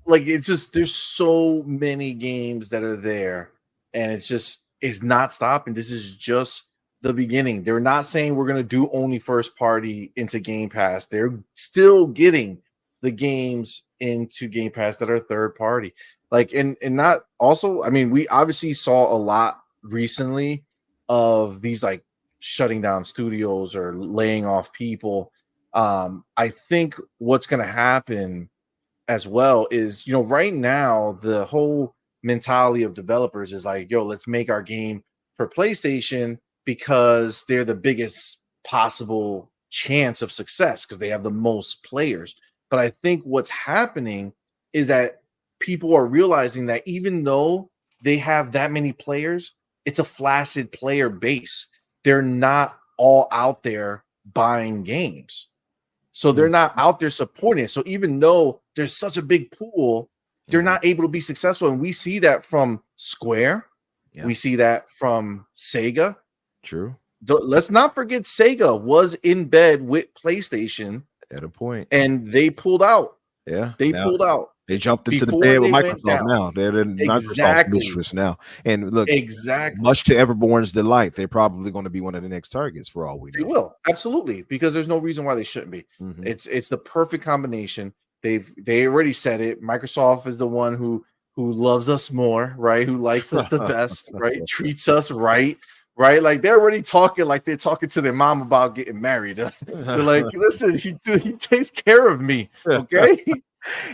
it's just there's so many games that are there, and it's not stopping. This is just the beginning. They're not saying we're gonna do only first party into Game Pass. They're still getting the games into Game Pass that are third party. Like and not also, I mean, we obviously saw a lot recently of these like shutting down studios or laying off people. I think what's going to happen as well is, right now the whole mentality of developers is like, yo, let's make our game for PlayStation because they're the biggest possible chance of success because they have the most players. But I think what's happening is that people are realizing that even though they have that many players, it's a flaccid player base. They're not all out there buying games. So they're not out there supporting it. So even though there's such a big pool, they're not able to be successful. And we see that from Square. Yeah. We see that from Sega. True. Let's not forget Sega was in bed with PlayStation at a point. And they pulled out. Yeah. They pulled out. They jumped into the bed with Microsoft now. They're in Microsoft mistress now. And look, much to Everborn's delight, they're probably going to be one of the next targets for all we know. They will, absolutely, because there's no reason why they shouldn't be. It's the perfect combination. They already said it. Microsoft is the one who who loves us more, right? Who likes us the best, right? Treats us right, right? Like they're already talking like they're talking to their mom about getting married. They're like, listen, he takes care of me, okay?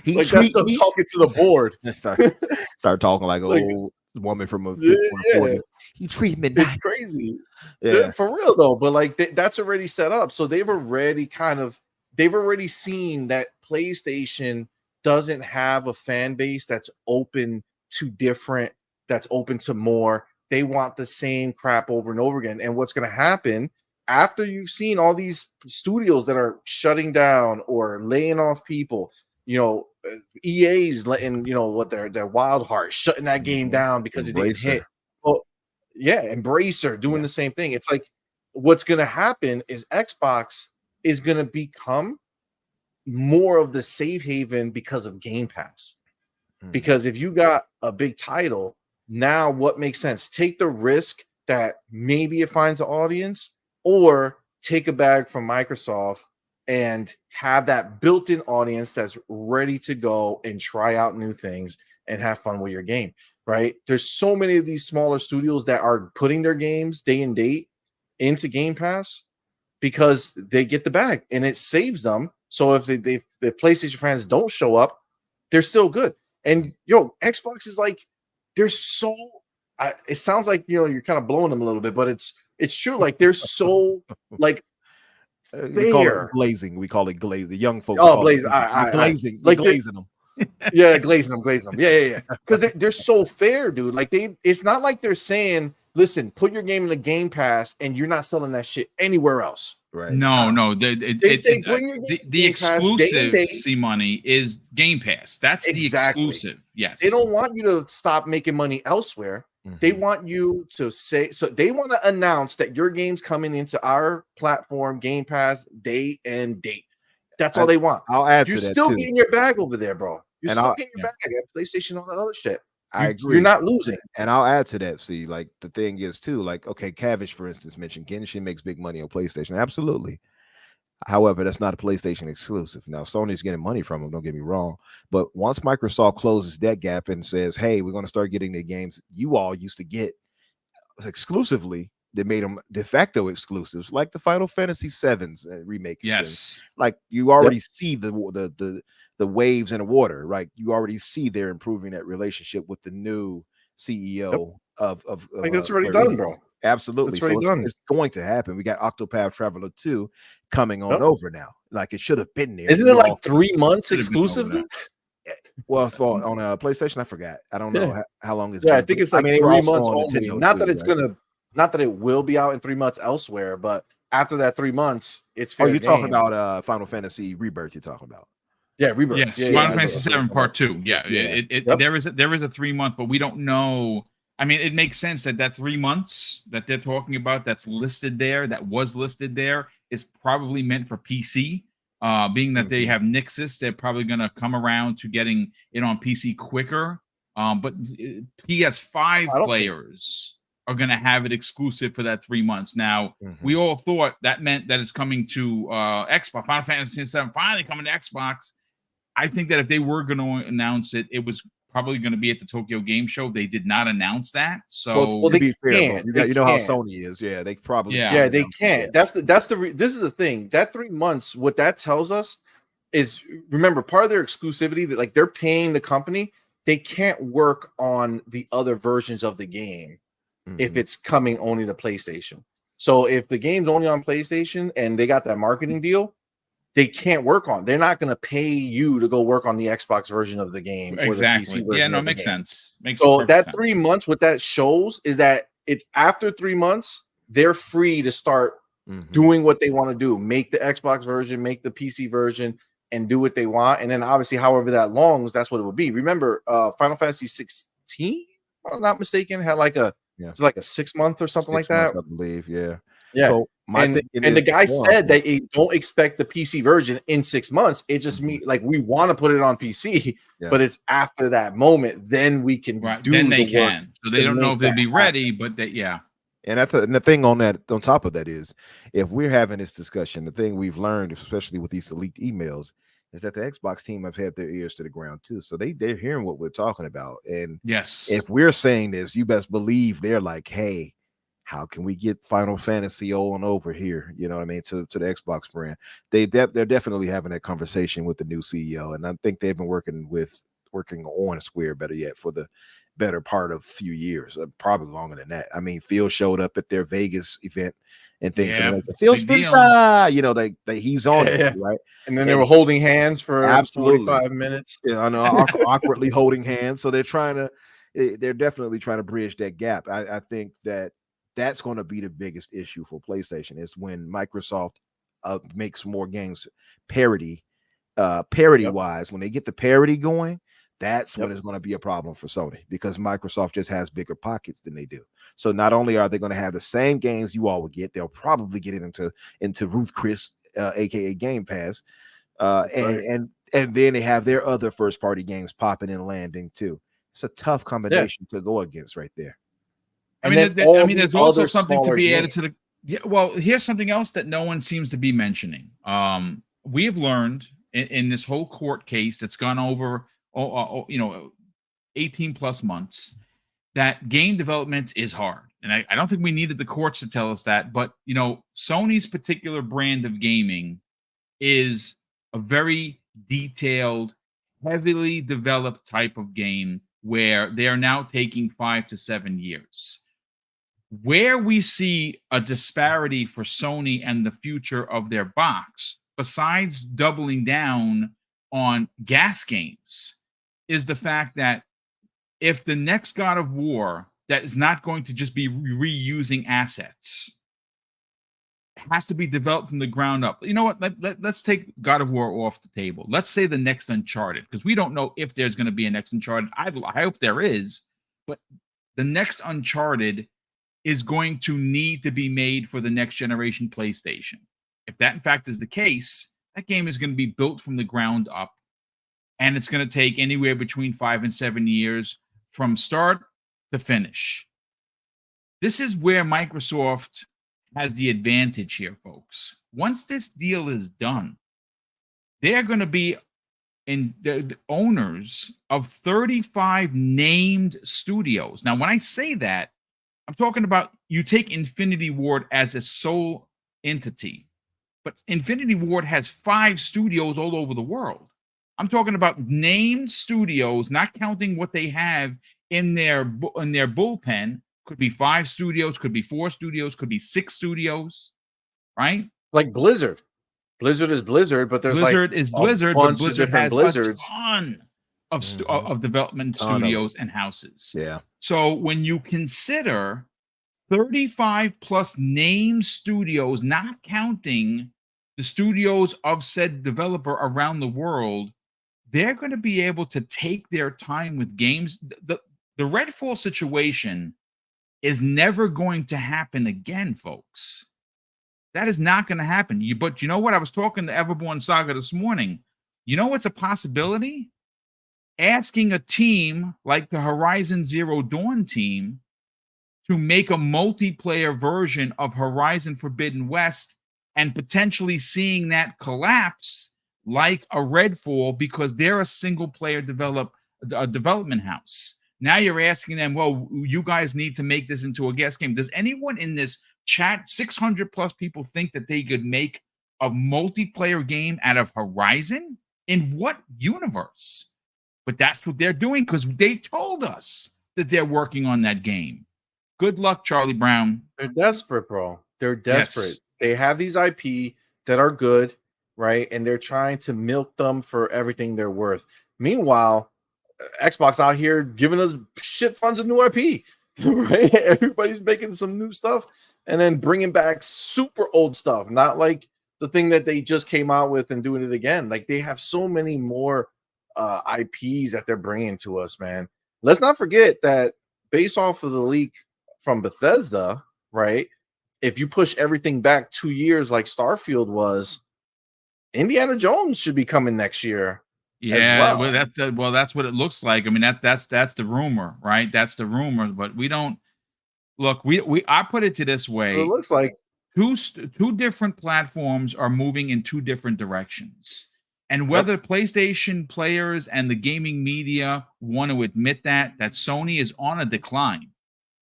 He Like that's treat them me. talking to the board. Start talking like Like, old woman from a yeah, 40s. He treat me nice. it's crazy. Yeah. For real though, but like that's already set up. So they've already seen that PlayStation doesn't have a fan base that's open to different, that's open to more. They want the same crap over and over again. And what's going to happen after you've seen all these studios that are shutting down or laying off people, EA's letting, what their Wild Heart shutting that game down because it didn't hit. Well, yeah, Embracer doing the same thing. It's like what's going to happen is Xbox is going to become more of the safe haven because of Game Pass. Because if you got a big title, now what makes sense? Take the risk that maybe it finds an audience, or take a bag from Microsoft and have that built-in audience that's ready to go and try out new things and have fun with your game, right? There's so many of these smaller studios that are putting their games day and date into Game Pass because they get the bag and it saves them. So if the PlayStation fans don't show up, they're still good. And Xbox is like, they're so. It sounds like you're kind of blowing them a little bit, but it's true. Like they're so like. We call it glazing. We call it glaze. The young folks. Oh, glazing. Glazing. Like glazing them. Yeah, glazing them. Yeah. Because they're so fair, dude. Like it's not like they're saying, listen, put your game in the Game Pass and you're not selling that shit anywhere else. Right. No. They say bring your the exclusive money is Game Pass. That's the exclusive. Yes. They don't want you to stop making money elsewhere. They want you to say, so they want to announce that your game's coming into our platform, Game Pass, day and date. That's all they want. I'll add You're to that still too. getting your bag over there, bro. You're still getting your bag at PlayStation, all that other shit. I agree. You're not losing. And I'll add to that. See, like the thing is too, like, okay, Cavish, for instance, mentioned Genshin makes big money on PlayStation. Absolutely. However, that's not a PlayStation exclusive. Now, Sony's getting money from them, don't get me wrong. But once Microsoft closes that gap and says, hey, we're going to start getting the games you all used to get exclusively, they made them de facto exclusives, like the Final Fantasy VII's remake. Yes. Like you already see the waves in the water, right? You already see they're improving that relationship with the new CEO of like that's already done, bro. Absolutely. So it's going to happen. We got Octopath Traveler 2 coming on over now. Like it should have been there. Isn't it like 3 months exclusively? Well, on a PlayStation, I forgot. I don't know how long it's been. I think it's like 3 months only. Not that it's not that it will be out in 3 months elsewhere, but after that 3 months, it's fair. Oh, you're talking about Final Fantasy Rebirth, you're talking about. Yeah, Rebirth. Yes, yeah, Final Fantasy VII Part 2. Yeah. There is a 3 month, but we don't know. I mean, it makes sense that 3 months that they're talking about that was listed there, is probably meant for PC. Being that they have Nixus, they're probably going to come around to getting it on PC quicker. But PS5 players are going to have it exclusive for that 3 months. Now, we all thought that meant that it's coming to Xbox. Final Fantasy VII finally coming to Xbox. I think that if they were going to announce it, it was probably going to be at the Tokyo Game Show. They did not announce that. So to be fair, you know how Sony is. Yeah, they probably they can't. This is the thing. That 3 months, what that tells us is, remember, part of their exclusivity, that like they're paying the company, they can't work on the other versions of the game if it's coming only to PlayStation. So if the game's only on PlayStation and they got that marketing deal, they can't work on. They're not going to pay you to go work on the Xbox version of the game. Exactly. Or the PC version. Yeah, no, it makes sense. So that 3 months, what that shows is that it's after 3 months, they're free to start doing what they want to do. Make the Xbox version, make the PC version, and do what they want. And then obviously, however that longs, that's what it will be. Remember, Final Fantasy 16, if I'm not mistaken, had like it's like a 6 month or something like that. I believe, yeah. So and the guy said that they don't expect the PC version in 6 months. It just means like we want to put it on PC, but it's after that moment, then we can do. Then they can. So they don't know if they'll be ready, but And the thing on top of that is, if we're having this discussion, the thing we've learned, especially with these leaked emails, is that the Xbox team have had their ears to the ground too. So they're hearing what we're talking about. And Yes. if we're saying this, you best believe they're like, hey, how can we get Final Fantasy on over here? You know what I mean? To the Xbox brand. They're definitely having that conversation with the new CEO. And I think they've been working on Square, better yet, for the better part of a few years, probably longer than that. I mean, Phil showed up at their Vegas event and things. Yeah, Like Phil Spencer, you know, he's on it, right? And then they were holding hands for absolutely 45 minutes. Yeah, I know, awkwardly holding hands. So they're definitely trying to bridge that gap. I think that's going to be the biggest issue for PlayStation is when Microsoft makes more games parity wise. When they get the parity going, that's when it's going to be a problem for Sony, because Microsoft just has bigger pockets than they do. So not only are they going to have the same games you all would get, they'll probably get it into Ruth Chris, aka Game Pass, and then they have their other first party games popping and landing too. It's a tough combination to go against right there. I mean, there's also something to be added to the. Yeah, well, here's something else that no one seems to be mentioning. We have learned in this whole court case that's gone over, 18 plus months, that game development is hard. And I don't think we needed the courts to tell us that. But, Sony's particular brand of gaming is a very detailed, heavily developed type of game where they are now taking 5 to 7 years. Where we see a disparity for Sony and the future of their box, besides doubling down on gas games, is the fact that if the next God of War that is not going to just be reusing assets has to be developed from the ground up. You know what? Let's take God of War off the table. Let's say the next Uncharted, because we don't know if there's going to be a next Uncharted. I hope there is, but the next Uncharted is going to need to be made for the next generation PlayStation. If that in fact is the case, that game is going to be built from the ground up, and it's going to take anywhere between 5 and 7 years from start to finish. This is where Microsoft has the advantage here, folks. Once this deal is done, they're going to be the owners of 35 named studios. Now, when I say that, I'm talking about you take Infinity Ward as a sole entity, but Infinity Ward has 5 studios all over the world. I'm talking about named studios, not counting what they have in their bullpen. Could be 5 studios, could be 4 studios, could be 6 studios, right? Like Blizzard. Blizzard is Blizzard, but there's Blizzard is Blizzard, but Blizzard has Blizzards. A ton of development studios and houses. Yeah. So when you consider 35 plus named studios, not counting the studios of said developer around the world, they're going to be able to take their time with games. The Redfall situation is never going to happen again, folks. That is not going to happen. But you know what? I was talking to Everborn Saga this morning. You know what's a possibility? Asking a team like the Horizon Zero Dawn team to make a multiplayer version of Horizon Forbidden West and potentially seeing that collapse like a Redfall because they're a single-player development house. Now you're asking them, well, you guys need to make this into a guest game. Does anyone in this chat, 600 plus people, think that they could make a multiplayer game out of Horizon? In what universe? But that's what they're doing because they told us that they're working on that game. Good luck, Charlie Brown. They're desperate, bro. They're desperate. Yes. They have these IP that are good, right? And they're trying to milk them for everything they're worth. Meanwhile, Xbox out here giving us shit tons of new IP, right? Everybody's making some new stuff and then bringing back super old stuff, not like the thing that they just came out with and doing it again. Like they have so many more IPs that they're bringing to us, man. Let's not forget that based off of the leak from Bethesda, right? If you push everything back 2 years like Starfield was, Indiana Jones should be coming next year. Yeah, well, that's what it looks like. I mean, that's the rumor, right? That's the rumor, but we don't look. I put it to this way: so it looks like two different platforms are moving in 2 different directions, And whether PlayStation players and the gaming media want to admit that Sony is on a decline.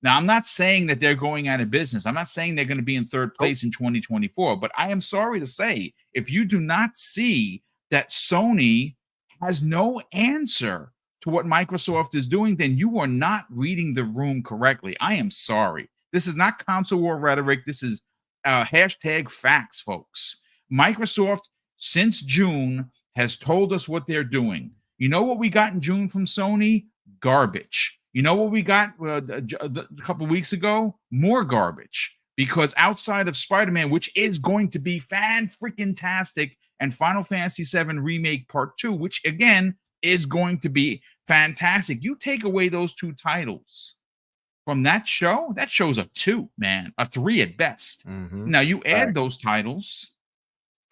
Now, I'm not saying that they're going out of business. I'm not saying they're going to be in third place in 2024, but I am sorry to say, if you do not see that Sony has no answer to what Microsoft is doing, then you are not reading the room correctly. I am sorry. This is not console war rhetoric. This is hashtag facts, folks. Microsoft, since June, has told us what they're doing. You know what we got in June from Sony? Garbage. You know what we got a couple of weeks ago? More garbage. Because outside of Spider-Man, which is going to be fan-freaking-tastic, and Final Fantasy VII Remake Part 2, which, again, is going to be fantastic. You take away those two titles from that show's a 2, man. A 3 at best. Mm-hmm. Now, you add those titles,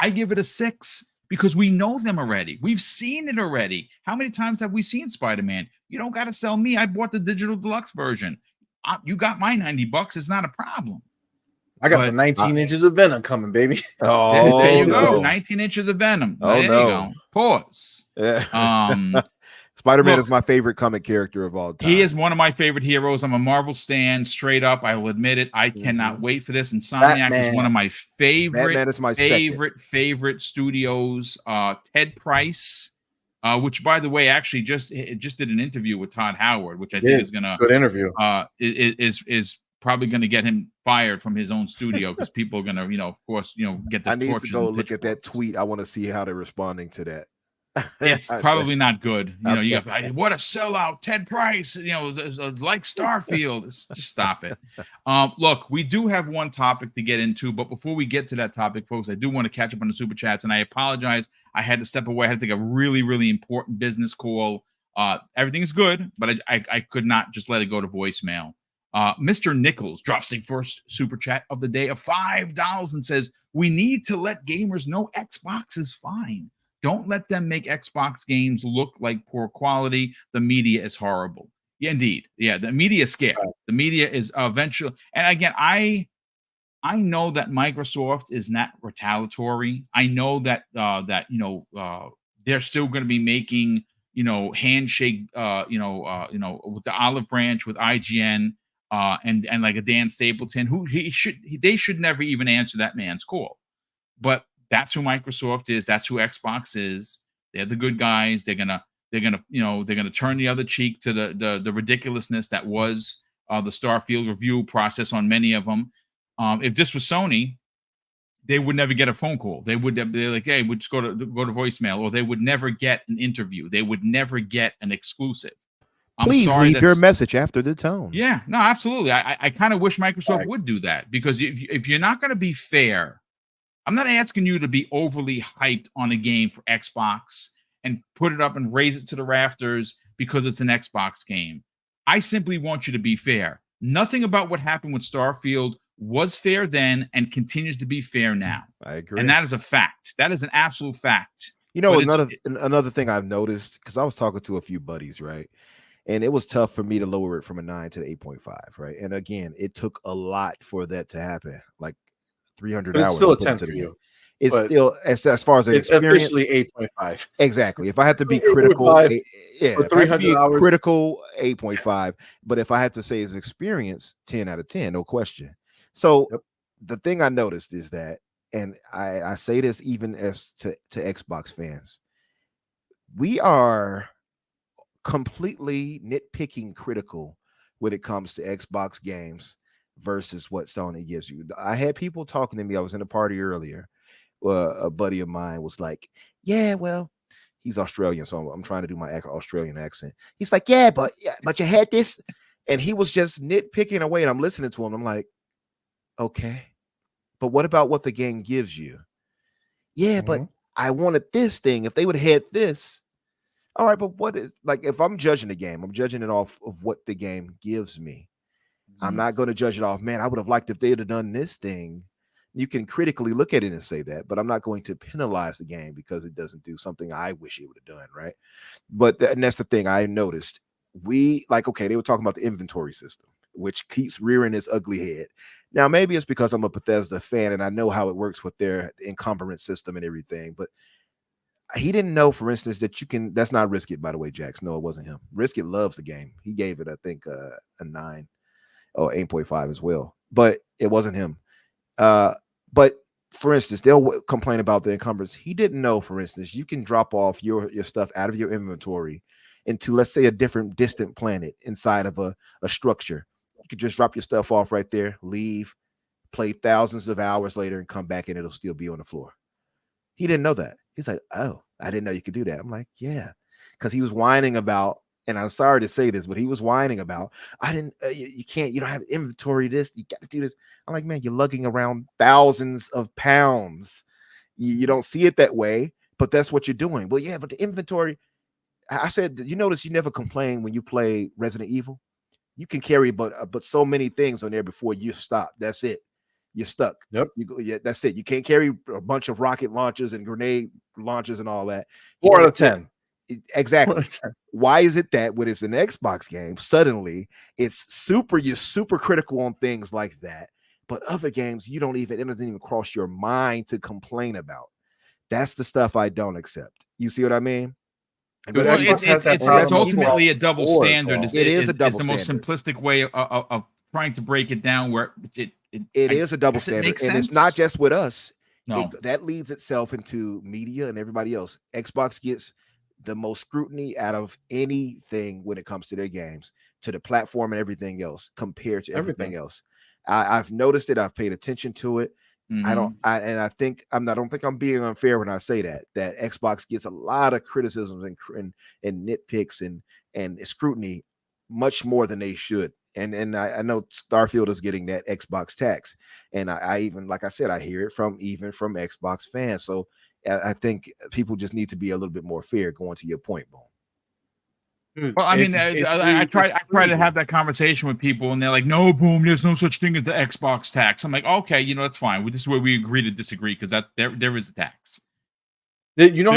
I give it a 6. Because we know them already. We've seen it already. How many times have we seen Spider-Man? You don't got to sell me. I bought the digital deluxe version. You got my $90. It's not a problem. I got the 19 inches of Venom coming, baby. Oh, there you go. 19 inches of Venom. Oh, there you no. go. Pause. Yeah. Spider-Man is my favorite comic character of all time. He is one of my favorite heroes. I'm a Marvel stan, straight up. I will admit it. I cannot wait for this. Insomniac is one of my favorite, Batman is my favorite studios. Ted Price, which, by the way, actually just did an interview with Todd Howard, which I think is gonna good interview. Is probably going to get him fired from his own studio because people are going to, of course, get the. I need to go look at that tweet. I want to see how they're responding to that. It's probably not good. You got what a sellout, Ted Price. Like Starfield. Just stop it. Look, we do have one topic to get into, but before we get to that topic, folks, I do want to catch up on the super chats, and I apologize. I had to step away. I had to take a really, really important business call. Everything is good, but I could not just let it go to voicemail. Mr. Nichols drops the first super chat of the day of $5 and says, "We need to let gamers know Xbox is fine. Don't let them make Xbox games look like poor quality. The media is horrible." Yeah, indeed. Yeah, the media is scared. The media is eventually. And again, I know that Microsoft is not retaliatory. I know that they're still going to be making handshake with the olive branch with IGN and like a Dan Stapleton, who they should never even answer that man's call. But that's who Microsoft is. That's who Xbox is. They're the good guys. They're gonna turn the other cheek to the ridiculousness that was the Starfield review process on many of them. If this was Sony, they would never get a phone call. They're like, hey, we'll just go to voicemail, or they would never get an interview. They would never get an exclusive. Please leave your message after the tone. Yeah, no, absolutely. I kind of wish Microsoft would do that, because if you're not going to be fair, I'm not asking you to be overly hyped on a game for Xbox and put it up and raise it to the rafters because it's an Xbox game. I simply want you to be fair. Nothing about what happened with Starfield was fair then and continues to be fair now. I agree. And that is a fact. That is an absolute fact. Another thing I've noticed, because I was talking to a few buddies, right? And it was tough for me to lower it from a 9 to the 8.5, right? And again, it took a lot for that to happen. Like 300 hours. It's still a 10 for you. It's still as far as an it's experience, officially 8.5. Exactly. If I had to be critical, 300 critical 8.5. But if I had to say as experience, 10 out of 10, no question. So the thing I noticed is that, and I say this even as to Xbox fans, we are completely nitpicking critical when it comes to Xbox games versus what Sony gives you. I had people talking to me. I was in a party earlier. A buddy of mine was like, yeah, well, he's Australian, so I'm trying to do my Australian accent. He's like, yeah, but you had this, and he was just nitpicking away, and I'm listening to him. I'm like, okay, but what about what the game gives you? Yeah, but I wanted this thing. If they would have had this, all right, but what is, like, if I'm judging the game, I'm judging it off of what the game gives me. I'm not going to judge it off, man, I would have liked if they'd have done this thing. You can critically look at it and say that, but I'm not going to penalize the game because it doesn't do something I wish it would have done, right? But and that's the thing I noticed. They were talking about the inventory system, which keeps rearing its ugly head. Now, maybe it's because I'm a Bethesda fan and I know how it works with their encumbrance system and everything, but he didn't know, for instance, that you can. That's not Riskit, by the way, Jax. No, it wasn't him. Riskit loves the game. He gave it, I think, a 9 or 8.5 as well, but it wasn't him. But for instance, they'll complain about the encumbrance. He didn't know, for instance, you can drop off your stuff out of your inventory into, let's say, a different distant planet inside of a structure. You could just drop your stuff off right there, leave, play thousands of hours later, and come back and it'll still be on the floor. He didn't know that. He's like, oh, I didn't know you could do that. I'm like, yeah, because he was whining about, and I'm sorry to say this, but he was whining about, I didn't, you can't, you don't have inventory, this, you got to do this. I'm like, man, you're lugging around thousands of pounds. You don't see it that way, but that's what you're doing. Well, yeah, but the inventory, I said, you notice you never complain when you play Resident Evil. You can carry but so many things on there before you stop. That's it. You're stuck. Yep. You go, yeah, that's it. You can't carry a bunch of rocket launchers and grenade launchers and all that. 4 out of 10. Exactly. Why is it that when it's an Xbox game, suddenly you're super critical on things like that, but other games it doesn't even cross your mind to complain about. That's the stuff I don't accept. You see what I mean? Dude, Well, Xbox it's ultimately a double standard. It is a double the most standard. simplistic way of trying to break it down. Where it is a double standard, and it's not just with us. No, that leads itself into media and everybody else. Xbox gets the most scrutiny out of anything when it comes to their games, to the platform and everything else compared to everything else. I've noticed it. I've paid attention to it. Mm-hmm. I don't think I'm being unfair when I say that Xbox gets a lot of criticisms and nitpicks and scrutiny much more than they should. And I know Starfield is getting that Xbox tax, and I even, like I said, I hear it from Xbox fans. So I think people just need to be a little bit more fair. Going to your point, Boom. Well, I mean, I try to have that conversation with people, and they're like, "No, Boom, there's no such thing as the Xbox tax." I'm like, "Okay, that's fine. This is where we agree to disagree, because that there is a tax." You know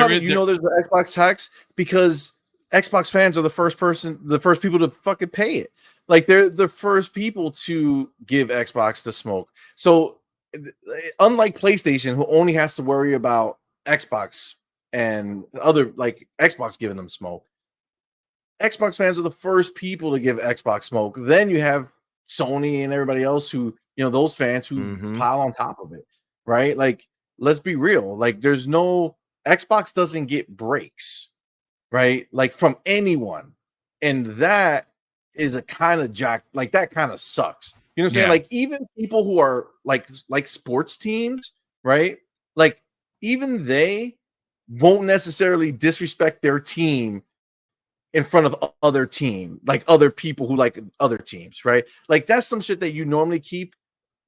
there's the Xbox tax because Xbox fans are the first people to fucking pay it. Like, they're the first people to give Xbox the smoke. So unlike PlayStation, who only has to worry about Xbox and other, like, Xbox giving them smoke, Xbox fans are the first people to give Xbox smoke. Then you have Sony and everybody else who, those fans who pile on top of it, right? Like, let's be real. Like, Xbox doesn't get breaks, right? Like, from anyone. And that is a kind of that kind of sucks. You know what I'm saying? Like, even people who are like sports teams, right? Like, even they won't necessarily disrespect their team in front of other team, like other people who like other teams, right? Like, that's some shit that you normally keep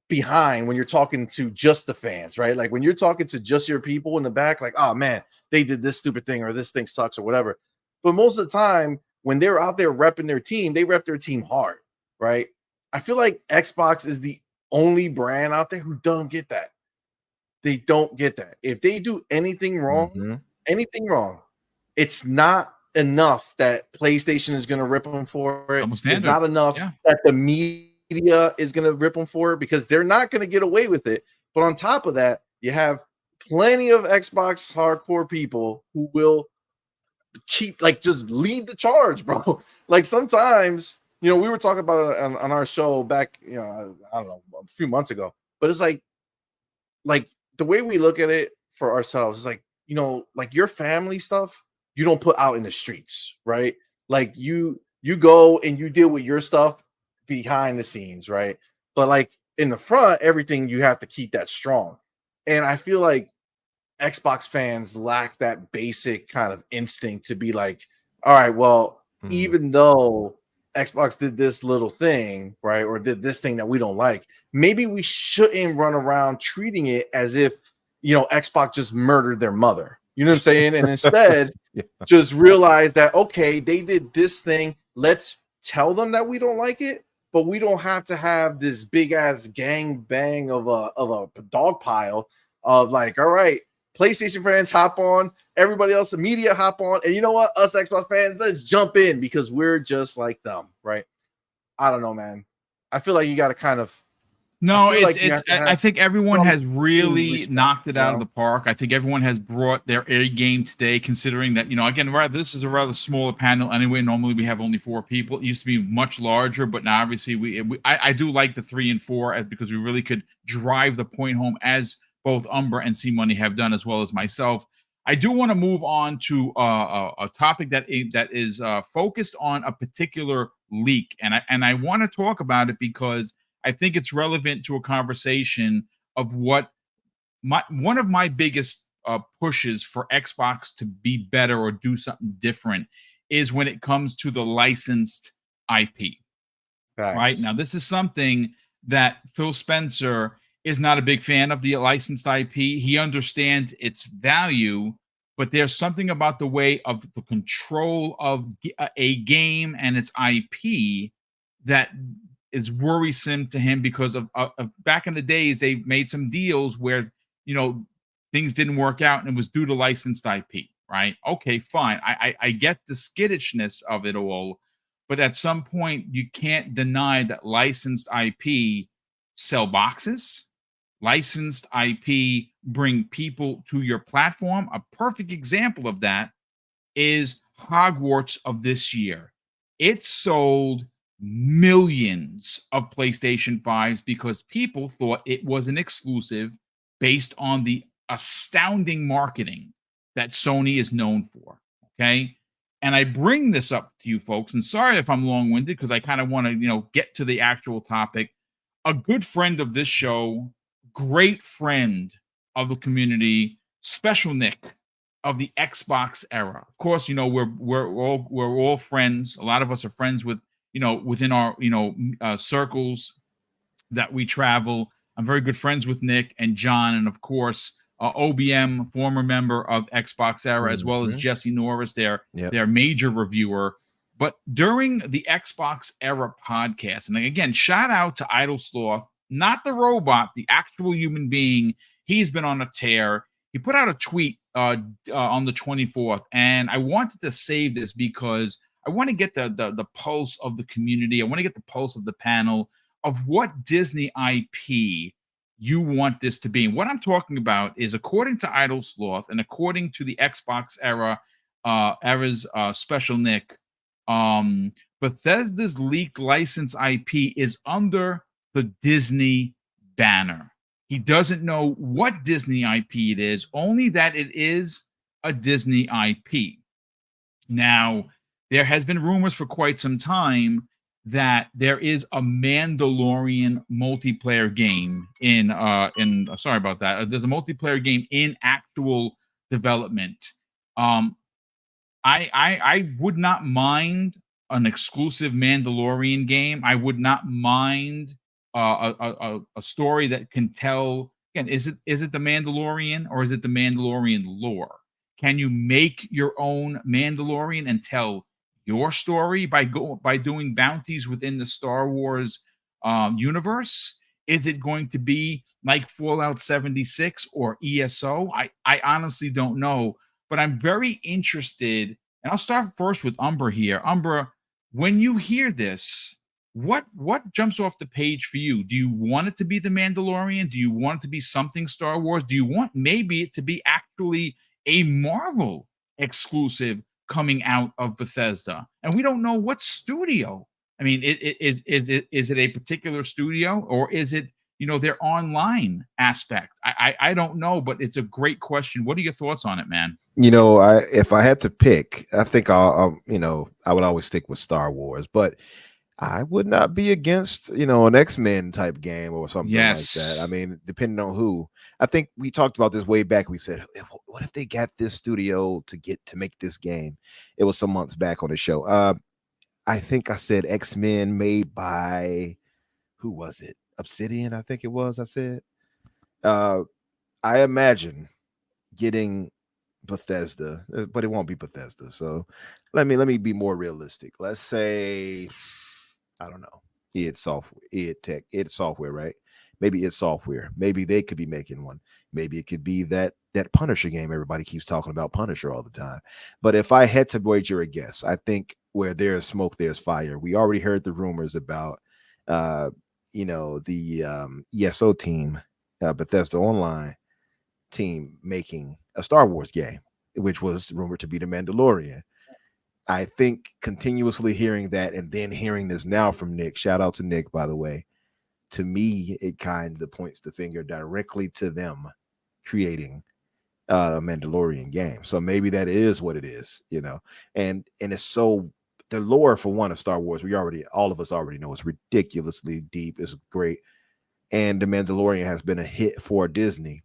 behind when you're talking to just the fans, right? Like, when you're talking to just your people in the back, like, oh man, they did this stupid thing, or this thing sucks, or whatever. But most of the time, when they're out there repping their team, they rep their team hard, right? I feel like Xbox is the only brand out there who don't get that. They don't get that. If they do anything wrong, it's not enough that PlayStation is going to rip them for it. It's not enough that the media is going to rip them for it, because they're not going to get away with it. But on top of that, you have plenty of Xbox hardcore people who will just lead the charge, bro. Like, sometimes, we were talking about it on our show back, I don't know, a few months ago, but it's like the way we look at it for ourselves is like, like, your family stuff, you don't put out in the streets, right? Like, you go and you deal with your stuff behind the scenes, right? But like, in the front, everything, you have to keep that strong. And I feel like Xbox fans lack that basic kind of instinct to be like, all right, well, even though Xbox did this little thing, right, or did this thing that we don't like, maybe we shouldn't run around treating it as if, Xbox just murdered their mother. You know what I'm saying? And instead, just realize that, okay, they did this thing. Let's tell them that we don't like it, but we don't have to have this big ass gang bang of a dog pile of like, all right, PlayStation fans hop on, everybody else, the media hop on, and you know what? Us Xbox fans, let's jump in because we're just like them, right? I don't know, man. I feel like you got to kind of No, feel like you it's. have to I have think everyone some has really respect, knocked it you out of know? the park. I think everyone has brought their A game today, considering that again, this is a rather smaller panel anyway. Normally we have only 4 people. It used to be much larger, but now obviously I do like the 3 and 4 because we really could drive the point home, as both Umbra and C Money have done, as well as myself. I do want to move on to a topic that is focused on a particular leak, and I want to talk about it because I think it's relevant to a conversation of what one of my biggest pushes for Xbox to be better or do something different is when it comes to the licensed IP. Right Facts. now, this is something that Phil Spencer is not a big fan of, the licensed IP. He understands its value, but there's something about the way of the control of a game and its IP that is worrisome to him because of back in the days they made some deals where things didn't work out and it was due to licensed IP. Right? Okay, fine. I get the skittishness of it all, but at some point you can't deny that licensed IP sell boxes. Licensed IP bring people to your platform. A perfect example of that is Hogwarts of this year. It sold millions of PlayStation 5s because people thought it was an exclusive based on the astounding marketing that Sony is known for. Okay. And I bring this up to you folks, and sorry if I'm long winded because I kind of want to, get to the actual topic. A good friend of this show, great friend of the community, Special Nick of the Xbox era. Of course, we're all friends. A lot of us are friends with within our circles that we travel. I'm very good friends with Nick and John, and of course OBM, former member of Xbox era, as well as Mhm. Jesse Norris, Yep. their major reviewer. But during the Xbox era podcast, and again, shout out to Idle Sloth, not the robot, the actual human being. He's been on a tear. He put out a tweet on the 24th, and I wanted to save this because I want to get the pulse of the community. I want to get the pulse of the panel of what Disney IP you want this to be. And what I'm talking about is, according to Idle Sloth and according to the Xbox era's Special Nick, Bethesda's leaked license IP is under the Disney banner. He doesn't know what Disney IP it is, only that it is a Disney IP. Now, there has been rumors for quite some time that there is a Mandalorian multiplayer game in sorry about that. There's a multiplayer game in actual development. I would not mind an exclusive Mandalorian game. I would not mind a story that can tell. Again, is it the Mandalorian or is it the Mandalorian lore? Can you make your own Mandalorian and tell your story by doing bounties within the Star Wars universe? Is it going to be like Fallout 76 or ESO? I honestly don't know, but I'm very interested. And I'll start first with Umbra here. Umbra, when you hear this, what jumps off the page for you? Do you want it to be the Mandalorian? Do you want it to be something Star Wars? Do you want maybe it to be actually a Marvel exclusive coming out of Bethesda? And we don't know what studio. I mean, is it a particular studio, or is it their online aspect? I don't know, but it's a great question. What are your thoughts on it, man? If I had to pick, I think I would always stick with Star Wars, but I would not be against, an X-Men type game or something like that. I Yes. mean, depending on who. I think we talked about this way back. We said, what if they got this studio to make this game? It was some months back on the show. I think I said X-Men made by, who was it? Obsidian, I think it was. I said, I imagine getting Bethesda, but it won't be Bethesda. So let me be more realistic. Let's say, I don't know, id software, right? Maybe it's software. Maybe they could be making one. Maybe it could be that Punisher game everybody keeps talking about, Punisher, all the time. But if I had to wager a guess, I think where there's smoke, there's fire. We already heard the rumors about the ESO team, Bethesda Online team, making a Star Wars game, which was rumored to be The Mandalorian. I think continuously hearing that and then hearing this now from Nick, shout out to Nick, by the way, to me, it kind of points the finger directly to them creating a Mandalorian game. So maybe that is what it is, and it's so, the lore for one of Star Wars, all of us already know, it's ridiculously deep. It's great. And The Mandalorian has been a hit for Disney.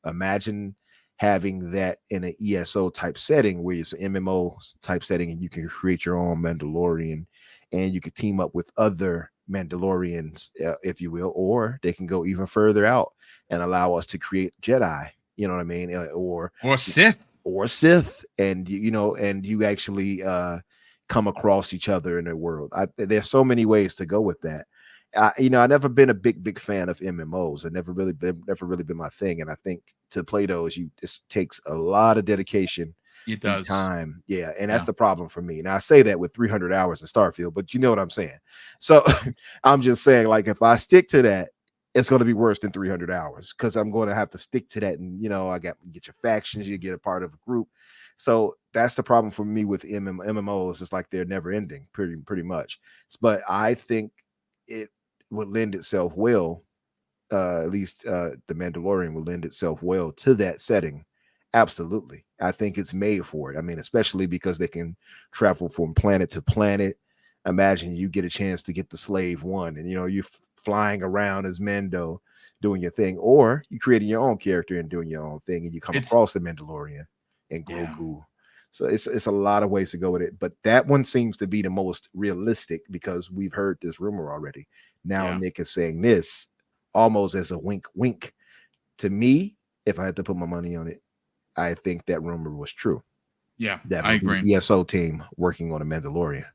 Imagine having that in an ESO type setting where it's an MMO type setting and you can create your own Mandalorian and you could team up with other Mandalorians, if you will, or they can go even further out and allow us to create Jedi, you know what I mean? Or Sith, and you actually come across each other in the world. There's so many ways to go with that. I've never been a big fan of MMOs. It never really been my thing. And I think to play those, it takes a lot of dedication. It does. Time. Yeah. And that's the problem for me. Now I say that with 300 hours in Starfield, but you know what I'm saying? So I'm just saying, like, if I stick to that, it's going to be worse than 300 hours because I'm going to have to stick to that. And, get your factions, you get a part of a group. So that's the problem for me with MMOs. It's like they're never ending pretty much. But I think it would lend itself well, at least The Mandalorian would lend itself well to that setting. Absolutely. I think it's made for it. I mean, especially because they can travel from planet to planet. Imagine you get a chance to get the Slave One and, you're flying around as Mando doing your thing, or you creating your own character and doing your own thing, and you come across the Mandalorian and Grogu. Yeah. So it's a lot of ways to go with it. But that one seems to be the most realistic because we've heard this rumor already. Now Nick is saying this almost as a wink, wink. To me, if I had to put my money on it, I think that rumor was true. Yeah, that I agree. The ESO team working on a Mandalorian.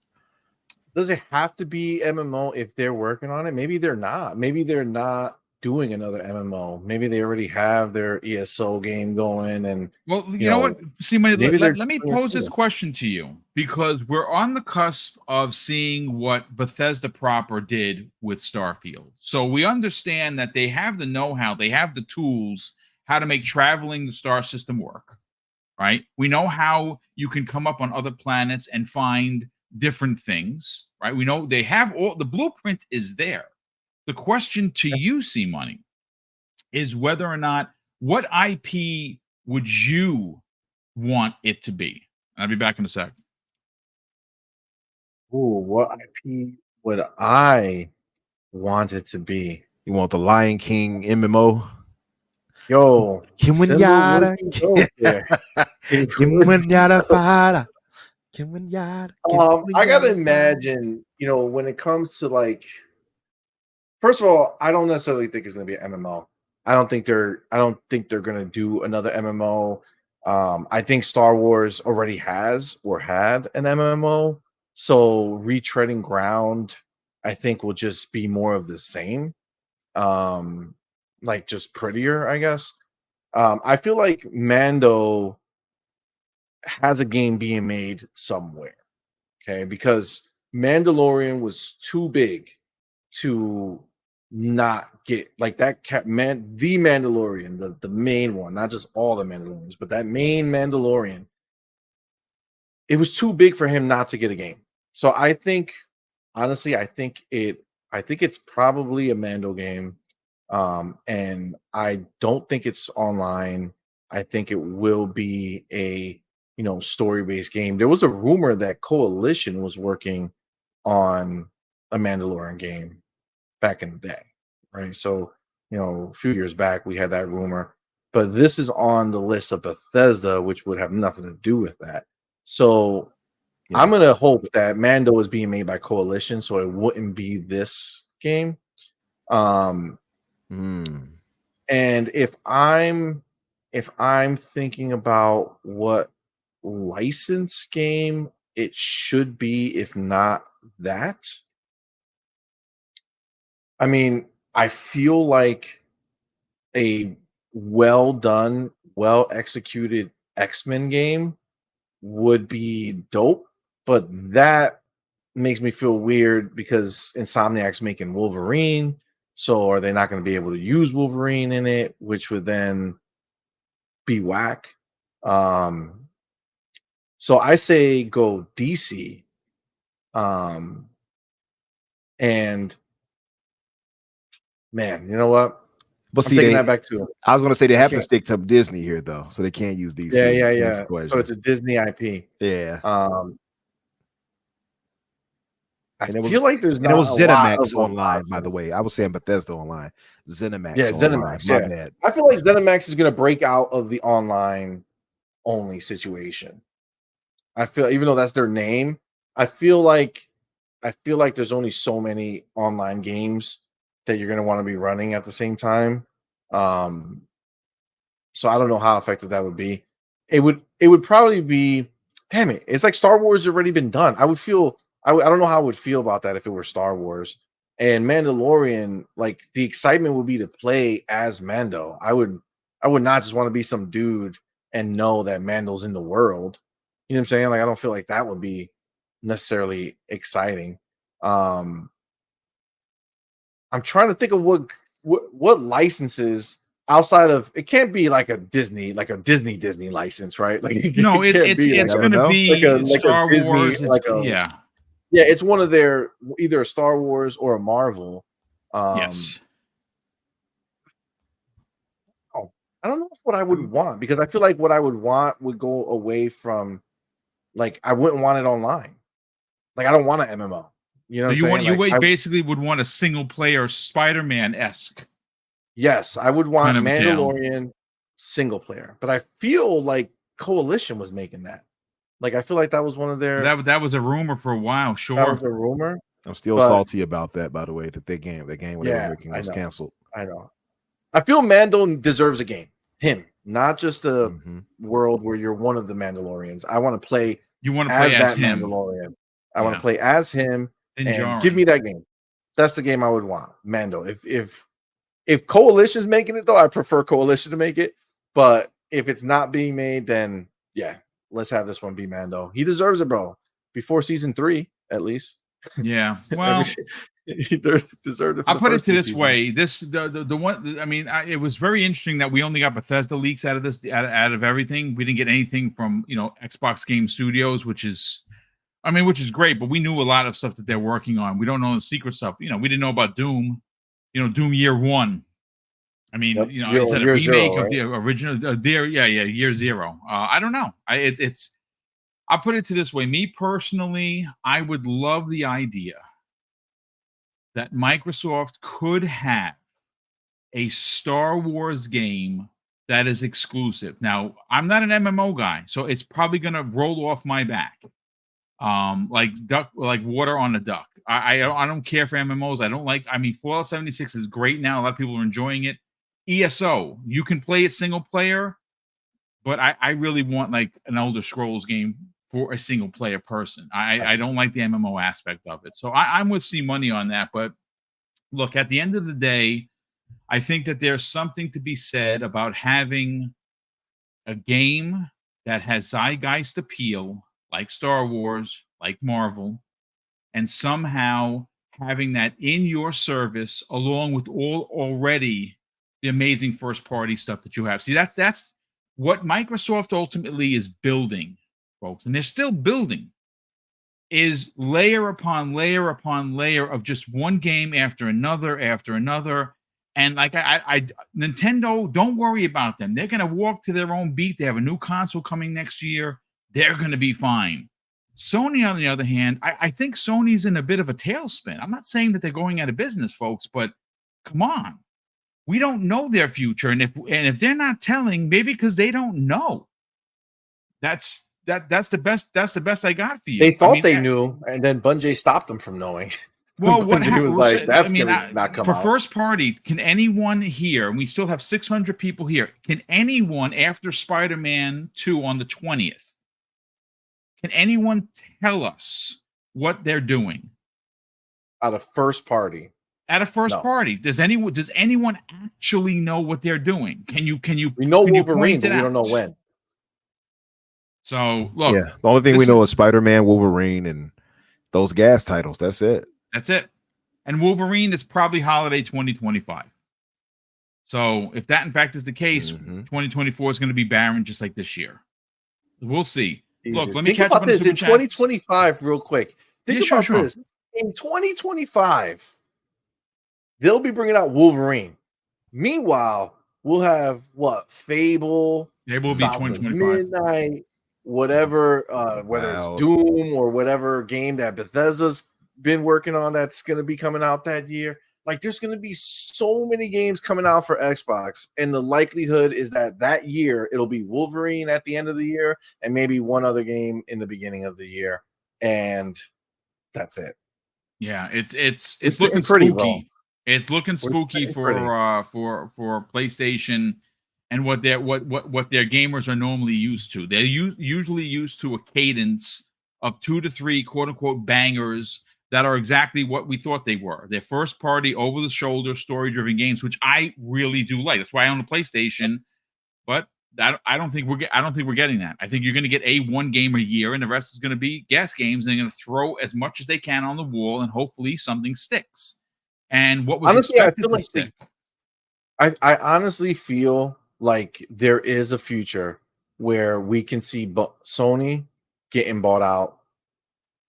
Does it have to be MMO if they're working on it? Maybe they're not. Maybe they're not doing another MMO. Maybe they already have their ESO game going. And well, you know what? See, let me pose this question to you, because we're on the cusp of seeing what Bethesda proper did with Starfield. So we understand that they have the know-how, they have the tools, how to make traveling the star system work, right? We know how you can come up on other planets and find different things, right? We know they have all the blueprint is there. The question to you, C Money, is whether or not, what IP would you want it to be? I'll be back in a second. Ooh, what IP would I want it to be? You want the Lion King MMO? Yo, I gotta imagine, when it comes to, like, first of all, I don't necessarily think it's gonna be an MMO. I don't think they're gonna do another MMO. I think Star Wars already has or had an MMO, so retreading ground, I think, will just be more of the same. Like, just prettier, I guess. I feel like Mando has a game being made somewhere, okay? Because Mandalorian was too big to not get, like, that the Mandalorian, the main one, not just all the Mandalorians, but that main Mandalorian. It was too big for him not to get a game. So I think, honestly, I think it's probably a Mando game. And I don't think it's online. I think it will be a story-based game. There was a rumor that Coalition was working on a Mandalorian game back in the day, right? So a few years back we had that rumor, but this is on the list of Bethesda, which would have nothing to do with that. So I'm gonna hope that Mando is being made by Coalition, so it wouldn't be this game. And if I'm thinking about what license game it should be, if not that, I mean, I feel like a well done, well executed X-Men game would be dope, but that makes me feel weird because Insomniac's making Wolverine. So are they not going to be able to use Wolverine in it, which would then be whack? So I say go DC. And man, you know what? But I'm see, taking they that back too. I was gonna say they I have to can't. stick to Disney here though, so they can't use DC. Yeah. So Question. it's a Disney IP. Yeah. I And it feel was like there's and it not was a lot of ZeniMax online, by the options. way. I was saying Bethesda online, ZeniMax Yeah, online. ZeniMax. My Yeah, bad. I feel like ZeniMax is going to break out of the online only situation. I feel, even though that's their name, I feel like there's only so many online games that you're going to want to be running at the same time. So I don't know how effective that would be. It would probably be, damn it, it's like Star Wars already been done. I don't know how I would feel about that if it were Star Wars. And Mandalorian, like the excitement would be to play as Mando. I would not just want to be some dude and know that Mando's in the world. You know what I'm saying? Like I don't feel like that would be necessarily exciting. I'm trying to think of what licenses outside of, it can't be like a Disney license, right? Like No, it can't be it's like going to know. be a Star Disney, Wars. It's, like a, yeah. yeah, it's one of their, either a Star Wars or a Marvel. Yes. Oh, I don't know what I would want, because I feel like what I would want would go away from, like, I wouldn't want it online. Like I don't want an MMO. You know what I'm saying? You basically would want a single player Spider-Man-esque. Yes, I would want kind of tale. Mandalorian single player, but I feel like Coalition was making that. Like I feel like that was one of their, That was a rumor for a while. that Sure. was a rumor. I'm still But- salty about that, by the way, that their game when they were making was canceled. I know. I feel Mando deserves a game. Him, not just a Mhm. world where you're one of the Mandalorians. I want to play You want to play as that him. Mandalorian. I want Yeah. to play as him Din and Djarin. give me that game. That's the game I would want. Mando. If Coalition's making it though, I prefer Coalition to make it. But if it's not being made, then yeah, let's have this one be Mando. He deserves it, bro. Before season 3, at least. Yeah. Well, he deserved it. I'll put it to this way: the one. I mean, it was very interesting that we only got Bethesda leaks out of this, out of everything. We didn't get anything from Xbox Game Studios, which is great. But we knew a lot of stuff that they're working on. We don't know the secret stuff. We didn't know about Doom. Doom Year 1. I mean, Yep. Is that a remake zero, of the original? Year 0. I don't know. I'll put it to this way: me personally, I would love the idea that Microsoft could have a Star Wars game that is exclusive. Now, I'm not an MMO guy, so it's probably going to roll off my back, like water on a duck. I don't care for MMOs. I don't like. I mean, Fallout 76 is great now. A lot of people are enjoying it. ESO, you can play it single player, but I really want like an Elder Scrolls game for a single player person. I don't like the MMO aspect of it. So I'm with C Money on that. But look, at the end of the day, I think that there's something to be said about having a game that has zeitgeist appeal, like Star Wars, like Marvel, and somehow having that in your service along with all already the amazing first party stuff that you have. See, that's what Microsoft ultimately is building, folks, and they're still building, is layer upon layer upon layer of just one game after another. And like I Nintendo, don't worry about them. They're gonna walk to their own beat. They have a new console coming next year. They're gonna be fine. Sony, on the other hand, I think Sony's in a bit of a tailspin. I'm not saying that they're going out of business, folks, but come on. We don't know their future. And if they're not telling, maybe because they don't know. That's the best I got for you. They thought they knew, and then Bungie stopped them from knowing. Well, what was like, that's gonna not come for out. first party, can anyone here, and we still have 600 people here, can anyone after Spider-Man 2 on the 20th, can anyone tell us what they're doing? Out of first party. At a first party, does anyone actually know what they're doing? Can you? We know can Wolverine, but we out? don't know when. So look, yeah, the only thing we know is Spider-Man, Wolverine, and those gas titles. That's it. That's it. And Wolverine is probably holiday 2025. So if that in fact is the case, 2024 is going to be barren just like this year. We'll see. Look, let me think catch up about on the this super in chats. 2025 real quick. Think about this. In 2025, they'll be bringing out Wolverine. Meanwhile, we'll have what? Fable, It will be Silent 2025. Midnight, whatever, whether it's Doom or whatever game that Bethesda's been working on that's going to be coming out that year. Like, there's going to be so many games coming out for Xbox, and the likelihood is that year it'll be Wolverine at the end of the year, and maybe one other game in the beginning of the year, and that's it. Yeah, it's looking pretty spooky. wrong. It's looking spooky for PlayStation and what their gamers are normally used to. They're usually used to a cadence of 2 to 3 quote unquote bangers that are exactly what we thought they were. They're first party, over the shoulder, story driven games, which I really do like. That's why I own a PlayStation. But I don't think we're getting that. I think you're going to get one game a year, and the rest is going to be guest games. And they're going to throw as much as they can on the wall, and hopefully something sticks. And what was honestly, expected to stick. I honestly feel like there is a future where we can see Sony getting bought out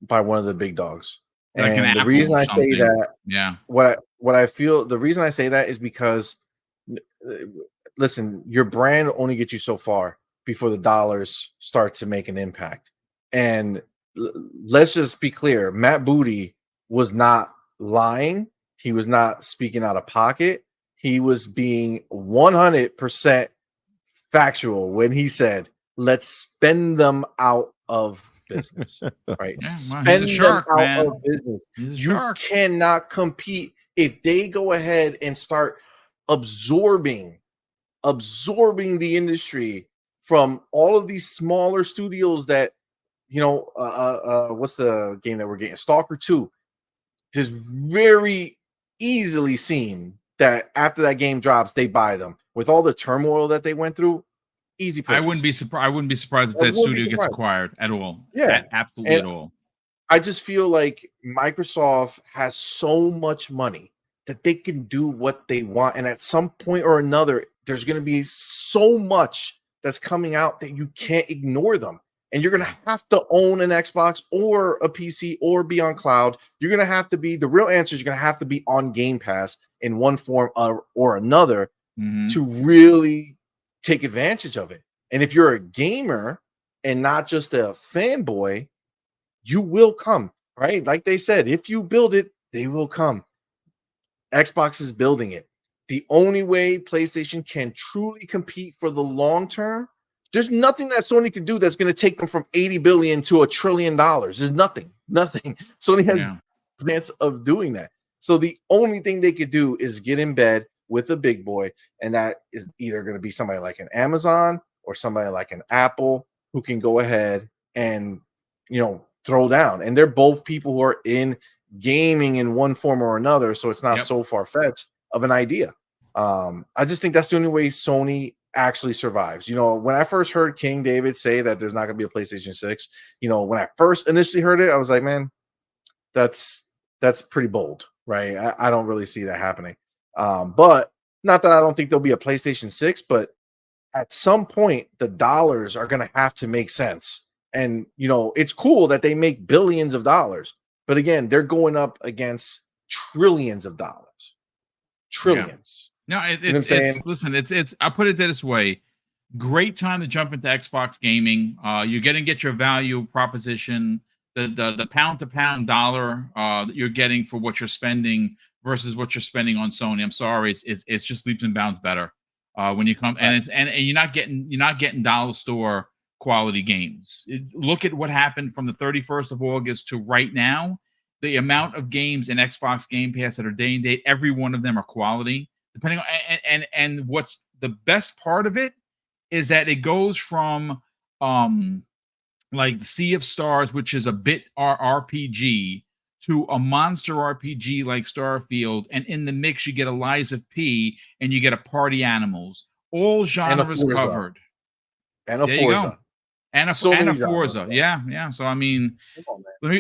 by one of the big dogs. Like and the reason I say that, what I feel, the reason I say that is because, listen, your brand only gets you so far before the dollars start to make an impact. And let's just be clear, Matt Booty was not lying. He was not speaking out of pocket. He was being 100% factual when he said, let's spend them out of business, right? Yeah, Spend them out of business. You cannot compete if they go ahead and start absorbing the industry from all of these smaller studios that, what's the game that we're getting? Stalker 2. Just very easily seen that after that game drops, they buy them. With all the turmoil that they went through, easy purchase. I wouldn't be surprised if that studio gets acquired at all. Yeah, absolutely at all. I just feel like Microsoft has so much money that they can do what they want, and at some point or another, there's going to be so much that's coming out that you can't ignore them. And you're going to have to own an Xbox or a PC or be on cloud. You're going to have to be, the real answer is you're going to have to be on Game Pass in one form or another to really take advantage of it. And if you're a gamer and not just a fanboy, you will come, right? Like they said, if you build it, they will come. Xbox is building it. The only way PlayStation can truly compete for the long term, there's nothing that Sony can do that's going to take them from 80 billion to $1 trillion. There's nothing. Sony has a chance of doing that. So the only thing they could do is get in bed with a big boy, and that is either going to be somebody like an Amazon or somebody like an Apple who can go ahead and, throw down. And they're both people who are in gaming in one form or another, so it's not so far-fetched of an idea. I just think that's the only way Sony actually survives. When I first heard King David say that there's not going to be a PlayStation 6, when I first initially heard it, I was like, man, that's pretty bold, right? I don't really see that happening. But not that I don't think there'll be a PlayStation 6, but at some point the dollars are going to have to make sense. And it's cool that they make billions of dollars, but again, they're going up against trillions of dollars. Trillions. No, it's I'll put it this way. Great time to jump into Xbox gaming. You're going to get your value proposition, the pound to pound dollar that you're getting for what you're spending versus what you're spending on Sony. I'm sorry, it's just leaps and bounds better when you come, and you're not getting dollar store quality games. Look at what happened from the 31st of August to right now. The amount of games in Xbox Game Pass that are day and date, every one of them are quality. Depending on and what's the best part of it is that it goes from like Sea of Stars, which is a bit RPG, to a monster RPG like Starfield, and in the mix you get a Lies of P and you get a Party Animals, all genres covered, and a Forza, and a Forza. Yeah. So I mean,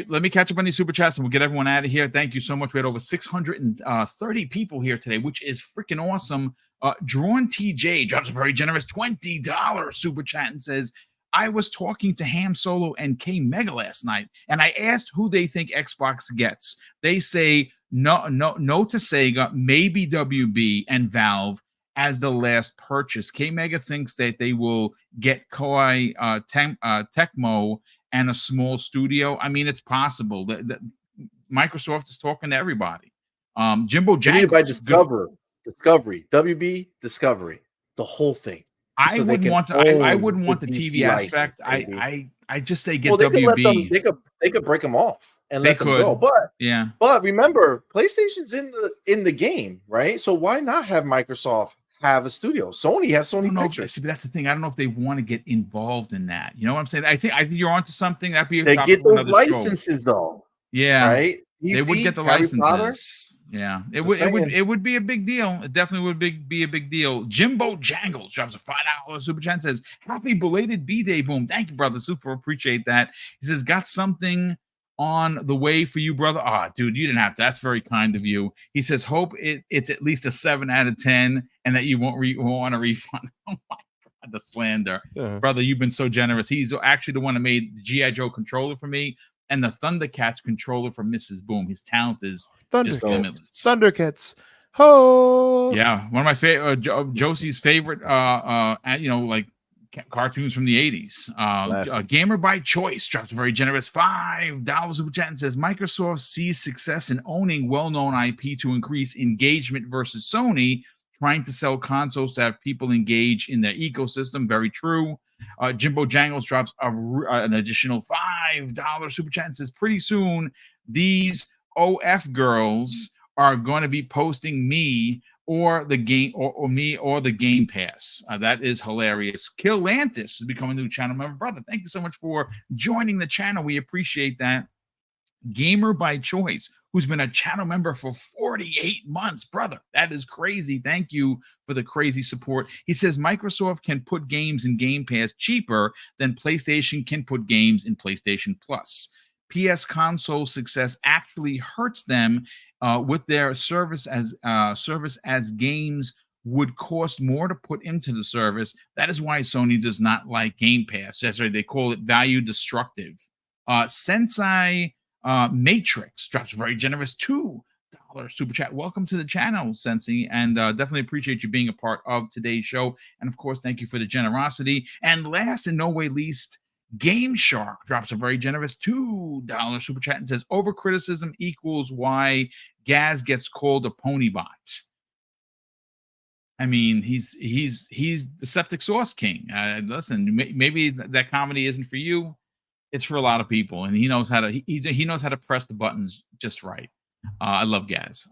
Let me catch up on these super chats and we'll get everyone out of here. Thank you so much. We had over 630 people here today, which is freaking awesome. Drawn TJ drops a very generous $20 super chat and says, I was talking to Ham Solo and K Mega last night, and I asked who they think Xbox gets. They say no to Sega, maybe WB and Valve as the last purchase. K Mega thinks that they will get Koei Tecmo and a small studio. I mean, it's possible that Microsoft is talking to everybody. Jimbo They need to buy Jangles, Discovery, WB, Discovery, the whole thing. I So they wouldn't can want to. I own wouldn't want the the TV DC license, aspect. baby. I just say get Well, they could let them. WB. They could break them off and They let them go. could. Yeah. But remember, PlayStation's in the game, right? So why not have Microsoft have a studio? Sony has Sony Pictures. See, but that's the thing. I don't know if they want to get involved in that. You know what I'm saying? I think you're onto something. That'd be a They topic get for those another licenses show. though. Yeah. Right? They would get the Harry Potter. licenses. Yeah, it Just would be a big deal. It definitely would be a big deal. Jimbo Jangles drops a $5 super chat, says, happy belated B-Day, Boom. Thank you, brother. Super appreciate that. He says, got something on the way for you, brother. Ah, dude, you didn't have to. That's very kind of you. He says, hope it's at least a 7 out of 10 and that you won't want a refund. Oh my God, the slander. Brother, you've been so generous. He's actually the one that made the G.I. Joe controller for me and the Thundercats controller for Mrs. Boom. His talent is just limitless. Thundercats. Ho! Yeah, one of my favorite, Josie's favorite, like cartoons from the 80s. Gamer by Choice drops a very generous $5 super chat and says, Microsoft sees success in owning well-known IP to increase engagement versus Sony trying to sell consoles to have people engage in their ecosystem. Very true. Jimbo Jangles drops an additional $5 super chat and says, pretty soon these OF girls are going to be posting me or the game or me or the Game Pass. That is hilarious. Kill Lantis has become a new channel member. Brother, thank you so much for joining the channel. We appreciate that. Gamer by Choice, who's been a channel member for 48 months. Brother, that is crazy. Thank you for the crazy support. He says Microsoft can put games in Game Pass cheaper than PlayStation can put games in PlayStation Plus. PS console success actually hurts them with their service as games would cost more to put into the service. That is why Sony does not like Game Pass. That's right. They call it value destructive. Sensei Matrix drops a very generous $2 super chat. Welcome to the channel, Sensei, and definitely appreciate you being a part of today's show. And of course, thank you for the generosity. And last and no way least, Game Shark drops a very generous $2 super chat and says, over criticism equals why Gaz gets called a pony bot. I mean, he's the septic sauce king. Listen, maybe that comedy isn't for you. It's for a lot of people, and he knows how to he knows how to press the buttons just right. I love Gaz.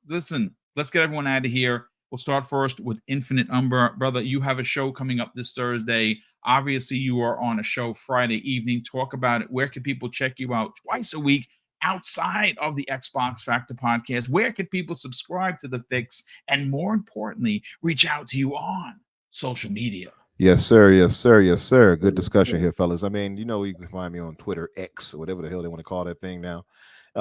Listen, let's get everyone out of here. We'll start first with Infinite Umber. Brother, you have a show coming up this Thursday. Obviously, you are on a show Friday evening. Talk about it. Where can people check you out twice a week outside of the Xbox Factor podcast? Where can people subscribe to The Fix? And more importantly, reach out to you on social media. Yes, sir. Yes, sir. Yes, sir. Good discussion here, fellas. I mean, you can find me on Twitter, X, or whatever the hell they want to call that thing now.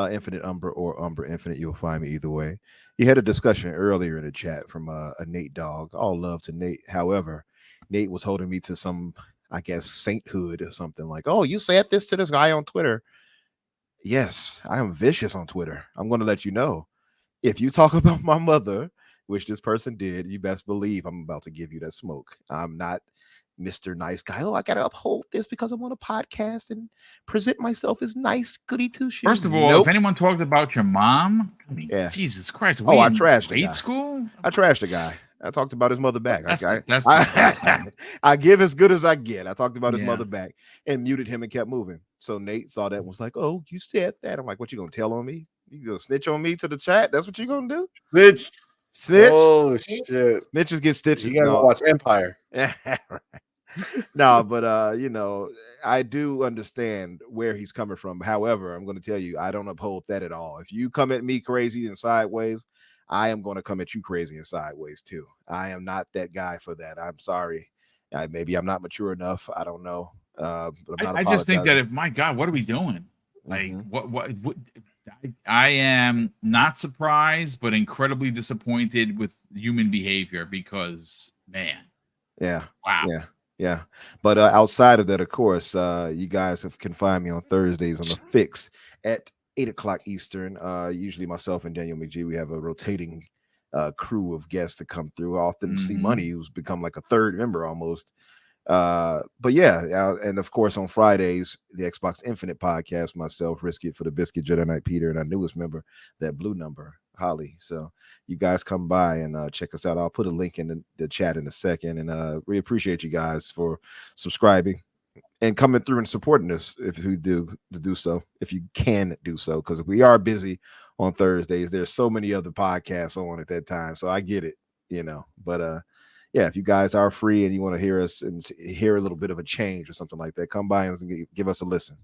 Infinite Umber or Umber Infinite. You'll find me either way. You had a discussion earlier in the chat from a Nate Dog. All love to Nate. However, Nate was holding me to some, I guess, sainthood or something like, oh, you said this to this guy on Twitter. Yes, I am vicious on Twitter. I'm going to let you know. If you talk about my mother, which this person did, you best believe I'm about to give you that smoke. I'm not Mr. Nice Guy. Oh, I got to uphold this because I'm on a podcast and present myself as nice, goody two-shoes. First of all, if anyone talks about your mom, I mean, yeah. Jesus Christ. I trashed the guy. School? I trashed the guy. I talked about his mother back. That's I give as good as I get. I talked about his mother back and muted him and kept moving. So Nate saw that and was like, oh, you said that. I'm like, what, you going to tell on me? You going to snitch on me to the chat? That's what you going to do? Snitch. Oh, shit. Snitches get stitches. You got to watch Empire. No, but I do understand where he's coming from. However, I'm going to tell you, I don't uphold that at all. If you come at me crazy and sideways, I am going to come at you crazy and sideways too. I am not that guy for that. I'm sorry. Maybe I'm not mature enough. I don't know. But I just think that my God, what are we doing? Like what I am not surprised, but incredibly disappointed with human behavior because, man, Yeah. wow. Yeah. But outside of that, of course, you guys can find me on Thursdays on the Fix at 8 o'clock Eastern. Usually myself and Daniel McGee, we have a rotating crew of guests to come through. Often see Money, who's become like a third member almost. But yeah, and of course on Fridays, the Xbox Infinite podcast, myself, Risky It for the Biscuit, Jedi Knight Peter, and our newest member, that blue number, Holly. So you guys come by and check us out. I'll put a link in the chat in a second, and we appreciate you guys for subscribing and coming through and supporting us if you do so, if you can do so, because we are busy on Thursdays. There's so many other podcasts on at that time, so I get it, but yeah, if you guys are free and you want to hear us and hear a little bit of a change or something like that, come by and give us a listen.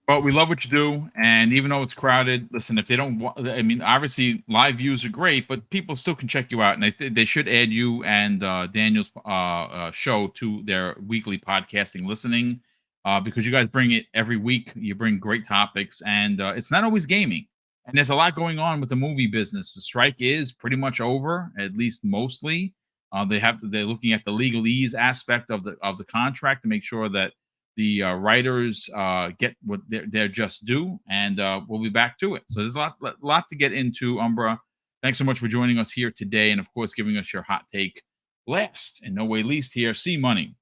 But we love what you do, and even though it's crowded, listen, if they don't, I mean, obviously live views are great, but people still can check you out, and they should add you and Daniel's show to their weekly podcasting listening, because you guys bring it every week. You bring great topics, and it's not always gaming. And there's a lot going on with the movie business. The strike is pretty much over, at least mostly. They're looking at the legalese aspect of the contract to make sure that the writers get what they're just due, and we'll be back to it. So there's a lot to get into. Umbra, thanks so much for joining us here today, and of course giving us your hot take. Last and no way least here, C Money.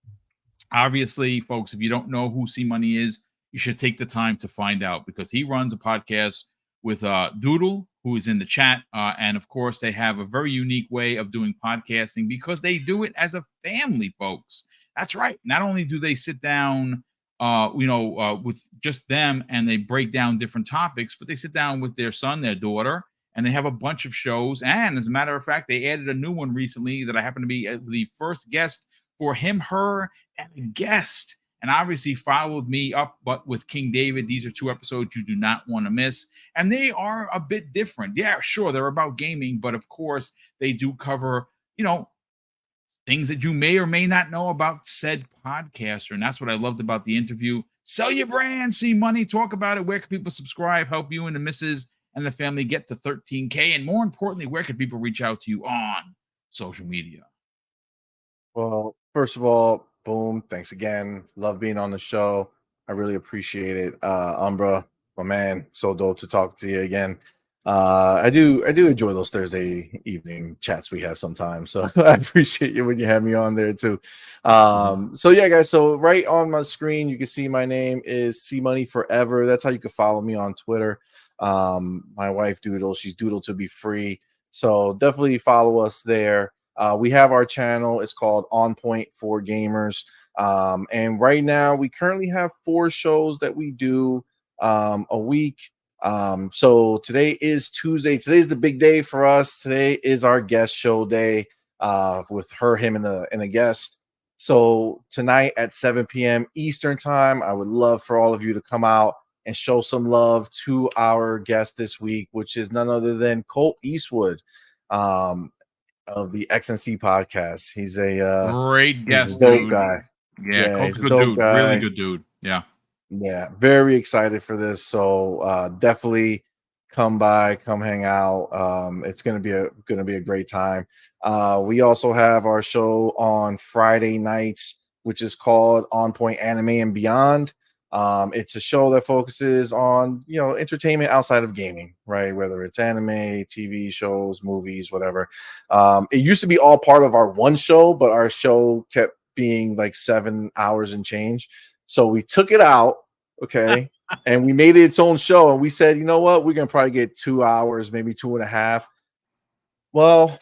Obviously, folks, if you don't know who C Money is, you should take the time to find out, because he runs a podcast with Doodle, who is in the chat, and of course they have a very unique way of doing podcasting because they do it as a family, folks. That's right. Not only do they sit down, with just them and they break down different topics, but they sit down with their son, their daughter, and they have a bunch of shows. And as a matter of fact, they added a new one recently that I happen to be the first guest for him, her, and a guest. And obviously followed me up, but with King David. These are 2 episodes you do not want to miss. And they are a bit different. Yeah, sure, they're about gaming, but of course they do cover, things that you may or may not know about said podcaster. And that's what I loved about the interview. Sell your brand, see money, talk about it. Where can people subscribe, help you and the missus and the family get to 13K? And more importantly, where can people reach out to you on social media? Well, first of all, Boom, thanks again. Love being on the show. I really appreciate it. Umbra, my man, so dope to talk to you again. I do enjoy those Thursday evening chats we have sometimes. So I appreciate you when you have me on there too. So yeah, guys. So right on my screen, you can see my name is C Money Forever. That's how you can follow me on Twitter. My wife Doodle, she's Doodle to be free. So definitely follow us there. We have our channel. It's called On Point for Gamers. And right now we currently have 4 shows that we do a week. So today is Tuesday. Today's the big day for us. Today is our guest show day with her, him, and a guest. So tonight at 7 p.m. Eastern time, I would love for all of you to come out and show some love to our guest this week, which is none other than Colt Eastwood. Of the XNC podcast. He's a great guest, dope dude. guy. Yeah, Colt's a good dude. Guy. Really good dude. Yeah. Very excited for this. So definitely come by, come hang out. It's gonna be a great time. We also have our show on Friday nights, which is called On Point Anime and Beyond. It's a show that focuses on entertainment outside of gaming, right? Whether it's anime, TV shows, movies, whatever. It used to be all part of our one show, but our show kept being like 7 hours and change. So we took it out, okay, and we made it its own show. And we said, you know what, we're gonna probably get 2 hours, maybe 2.5. Well,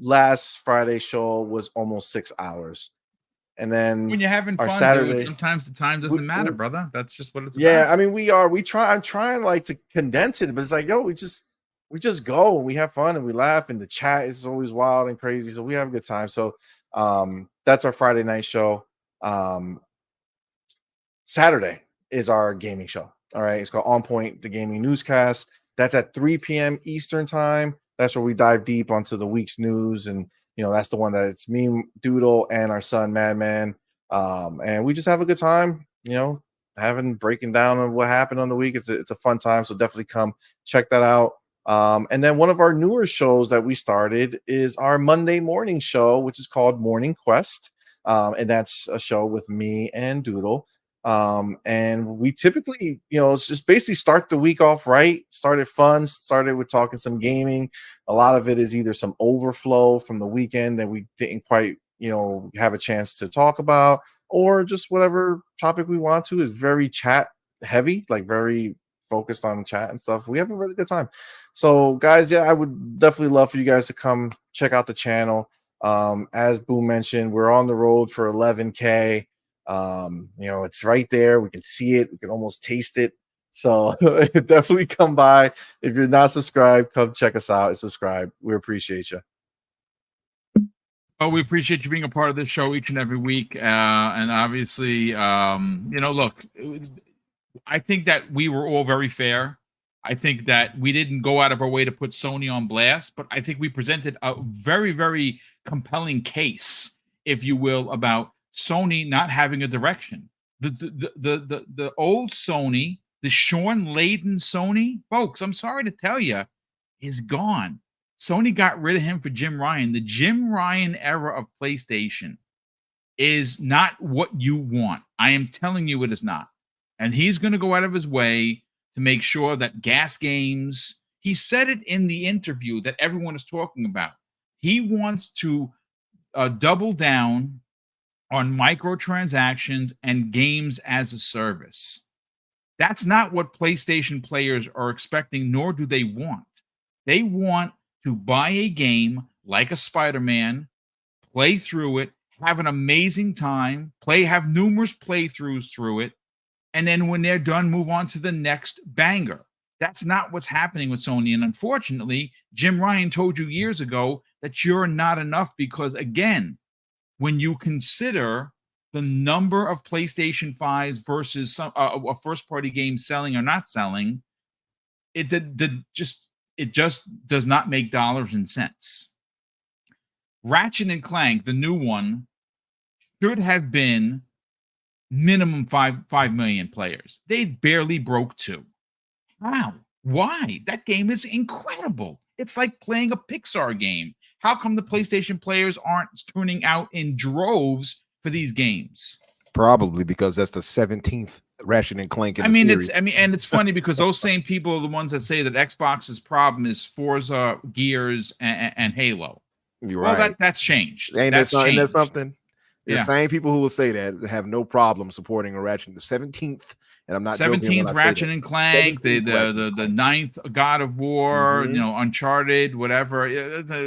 last Friday's show was almost 6 hours. And then when you're having fun, Saturday, dude, sometimes the time doesn't matter, brother. That's just what it's about. Yeah, I mean, I'm trying like to condense it, but it's like, yo, we just go and we have fun and we laugh, and the chat is always wild and crazy. So we have a good time. So that's our Friday night show. Saturday is our gaming show. All right. It's called On Point, the gaming newscast. That's at 3 p.m. Eastern time. That's where we dive deep onto the week's news. And that's the one that it's me, Doodle, and our son Madman. And we just have a good time, breaking down on what happened on the week. It's a fun time, so definitely come check that out. And then one of our newer shows that we started is our Monday morning show, which is called Morning Quest. And that's a show with me and Doodle. And we typically, it's just basically start the week off right, started fun, started with talking some gaming. A lot of it is either some overflow from the weekend that we didn't quite, have a chance to talk about, or just whatever topic we want to. Is very chat heavy, like very focused on chat and stuff. We have a really good time. So guys, I would definitely love for you guys to come check out the channel. As Boom mentioned, we're on the road for 11K. It's right there. We can see it. We can almost taste it. So definitely come by. If you're not subscribed, come check us out and subscribe. We appreciate you. Well, we appreciate you being a part of this show each and every week. And obviously, look, I think that we were all very fair. I think that we didn't go out of our way to put Sony on blast, but I think we presented a very, very compelling case, if you will, about Sony not having a direction. The old Sony, the Sean Layden Sony, folks, I'm sorry to tell you, is gone. Sony got rid of him for Jim Ryan. The Jim Ryan era of PlayStation is not what you want. I am telling you it is not. And he's going to go out of his way to make sure that gas games, he said it in the interview that everyone is talking about. He wants to double down on microtransactions and games as a service. That's not what PlayStation players are expecting, nor do they want. They want to buy a game like a Spider-Man, play through it, have an amazing time, have numerous playthroughs through it, and then when they're done, move on to the next banger. That's not what's happening with Sony. And unfortunately, Jim Ryan told you years ago that you're not enough because, again, when you consider the number of PlayStation 5s versus a first-party game selling or not selling, it just does not make dollars and cents. Ratchet and Clank, the new one, should have been minimum 5 million players. They barely broke 2. How? Why? That game is incredible. It's like playing a Pixar game. How come the PlayStation players aren't turning out in droves for these games? Probably because that's the 17th Ratchet and Clank in the series. And it's funny because those same people are the ones that say that Xbox's problem is Forza, Gears, and Halo. You're well, right. That's changed. Ain't that's that changed. Something? The same people who will say that have no problem supporting a Ratchet. The 17th, and I'm not 17th Ratchet and Clank, the 9th God of War, Uncharted, whatever.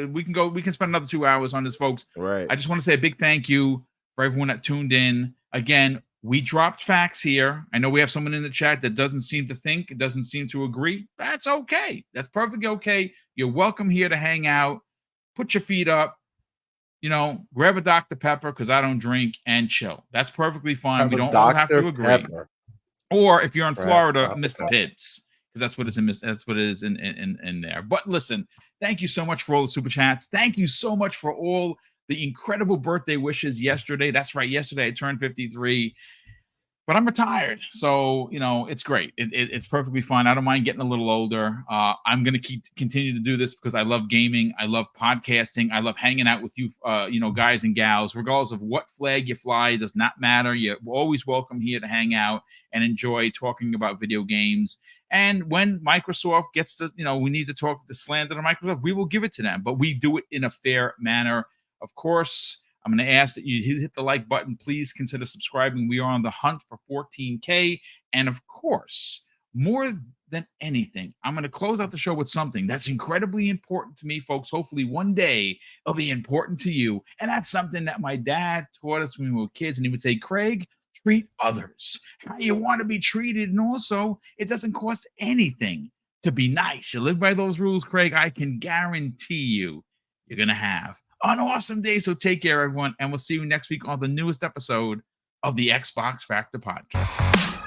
We can spend another 2 hours on this, folks. Right. I just want to say a big thank you for everyone that tuned in. Again, we dropped facts here. I know we have someone in the chat that doesn't seem to agree. That's okay. That's perfectly okay. You're welcome here to hang out. Put your feet up. Grab a Dr. Pepper because I don't drink and chill. That's perfectly fine. We don't all have to agree. Pepper. Or if you're in Florida, Mr. Pibbs, because that's what it is in there. But listen, thank you so much for all the super chats. Thank you so much for all the incredible birthday wishes yesterday. That's right. Yesterday I turned 53. But I'm retired, so it's great. It's perfectly fine. I don't mind getting a little older. I'm going to continue to do this because I love gaming. I love podcasting. I love hanging out with you, guys and gals. Regardless of what flag you fly, it does not matter. You're always welcome here to hang out and enjoy talking about video games. And when Microsoft gets to, we need to talk the slander to Microsoft, we will give it to them. But we do it in a fair manner, of course. I'm going to ask that you hit the like button. Please consider subscribing. We are on the hunt for 14K. And of course, more than anything, I'm going to close out the show with something that's incredibly important to me, folks. Hopefully one day it'll be important to you. And that's something that my dad taught us when we were kids. And he would say, Craig, treat others how you want to be treated. And also, it doesn't cost anything to be nice. You live by those rules, Craig. I can guarantee you're going to have an awesome day. So take care, everyone, and we'll see you next week on the newest episode of the Xbox Factor Podcast.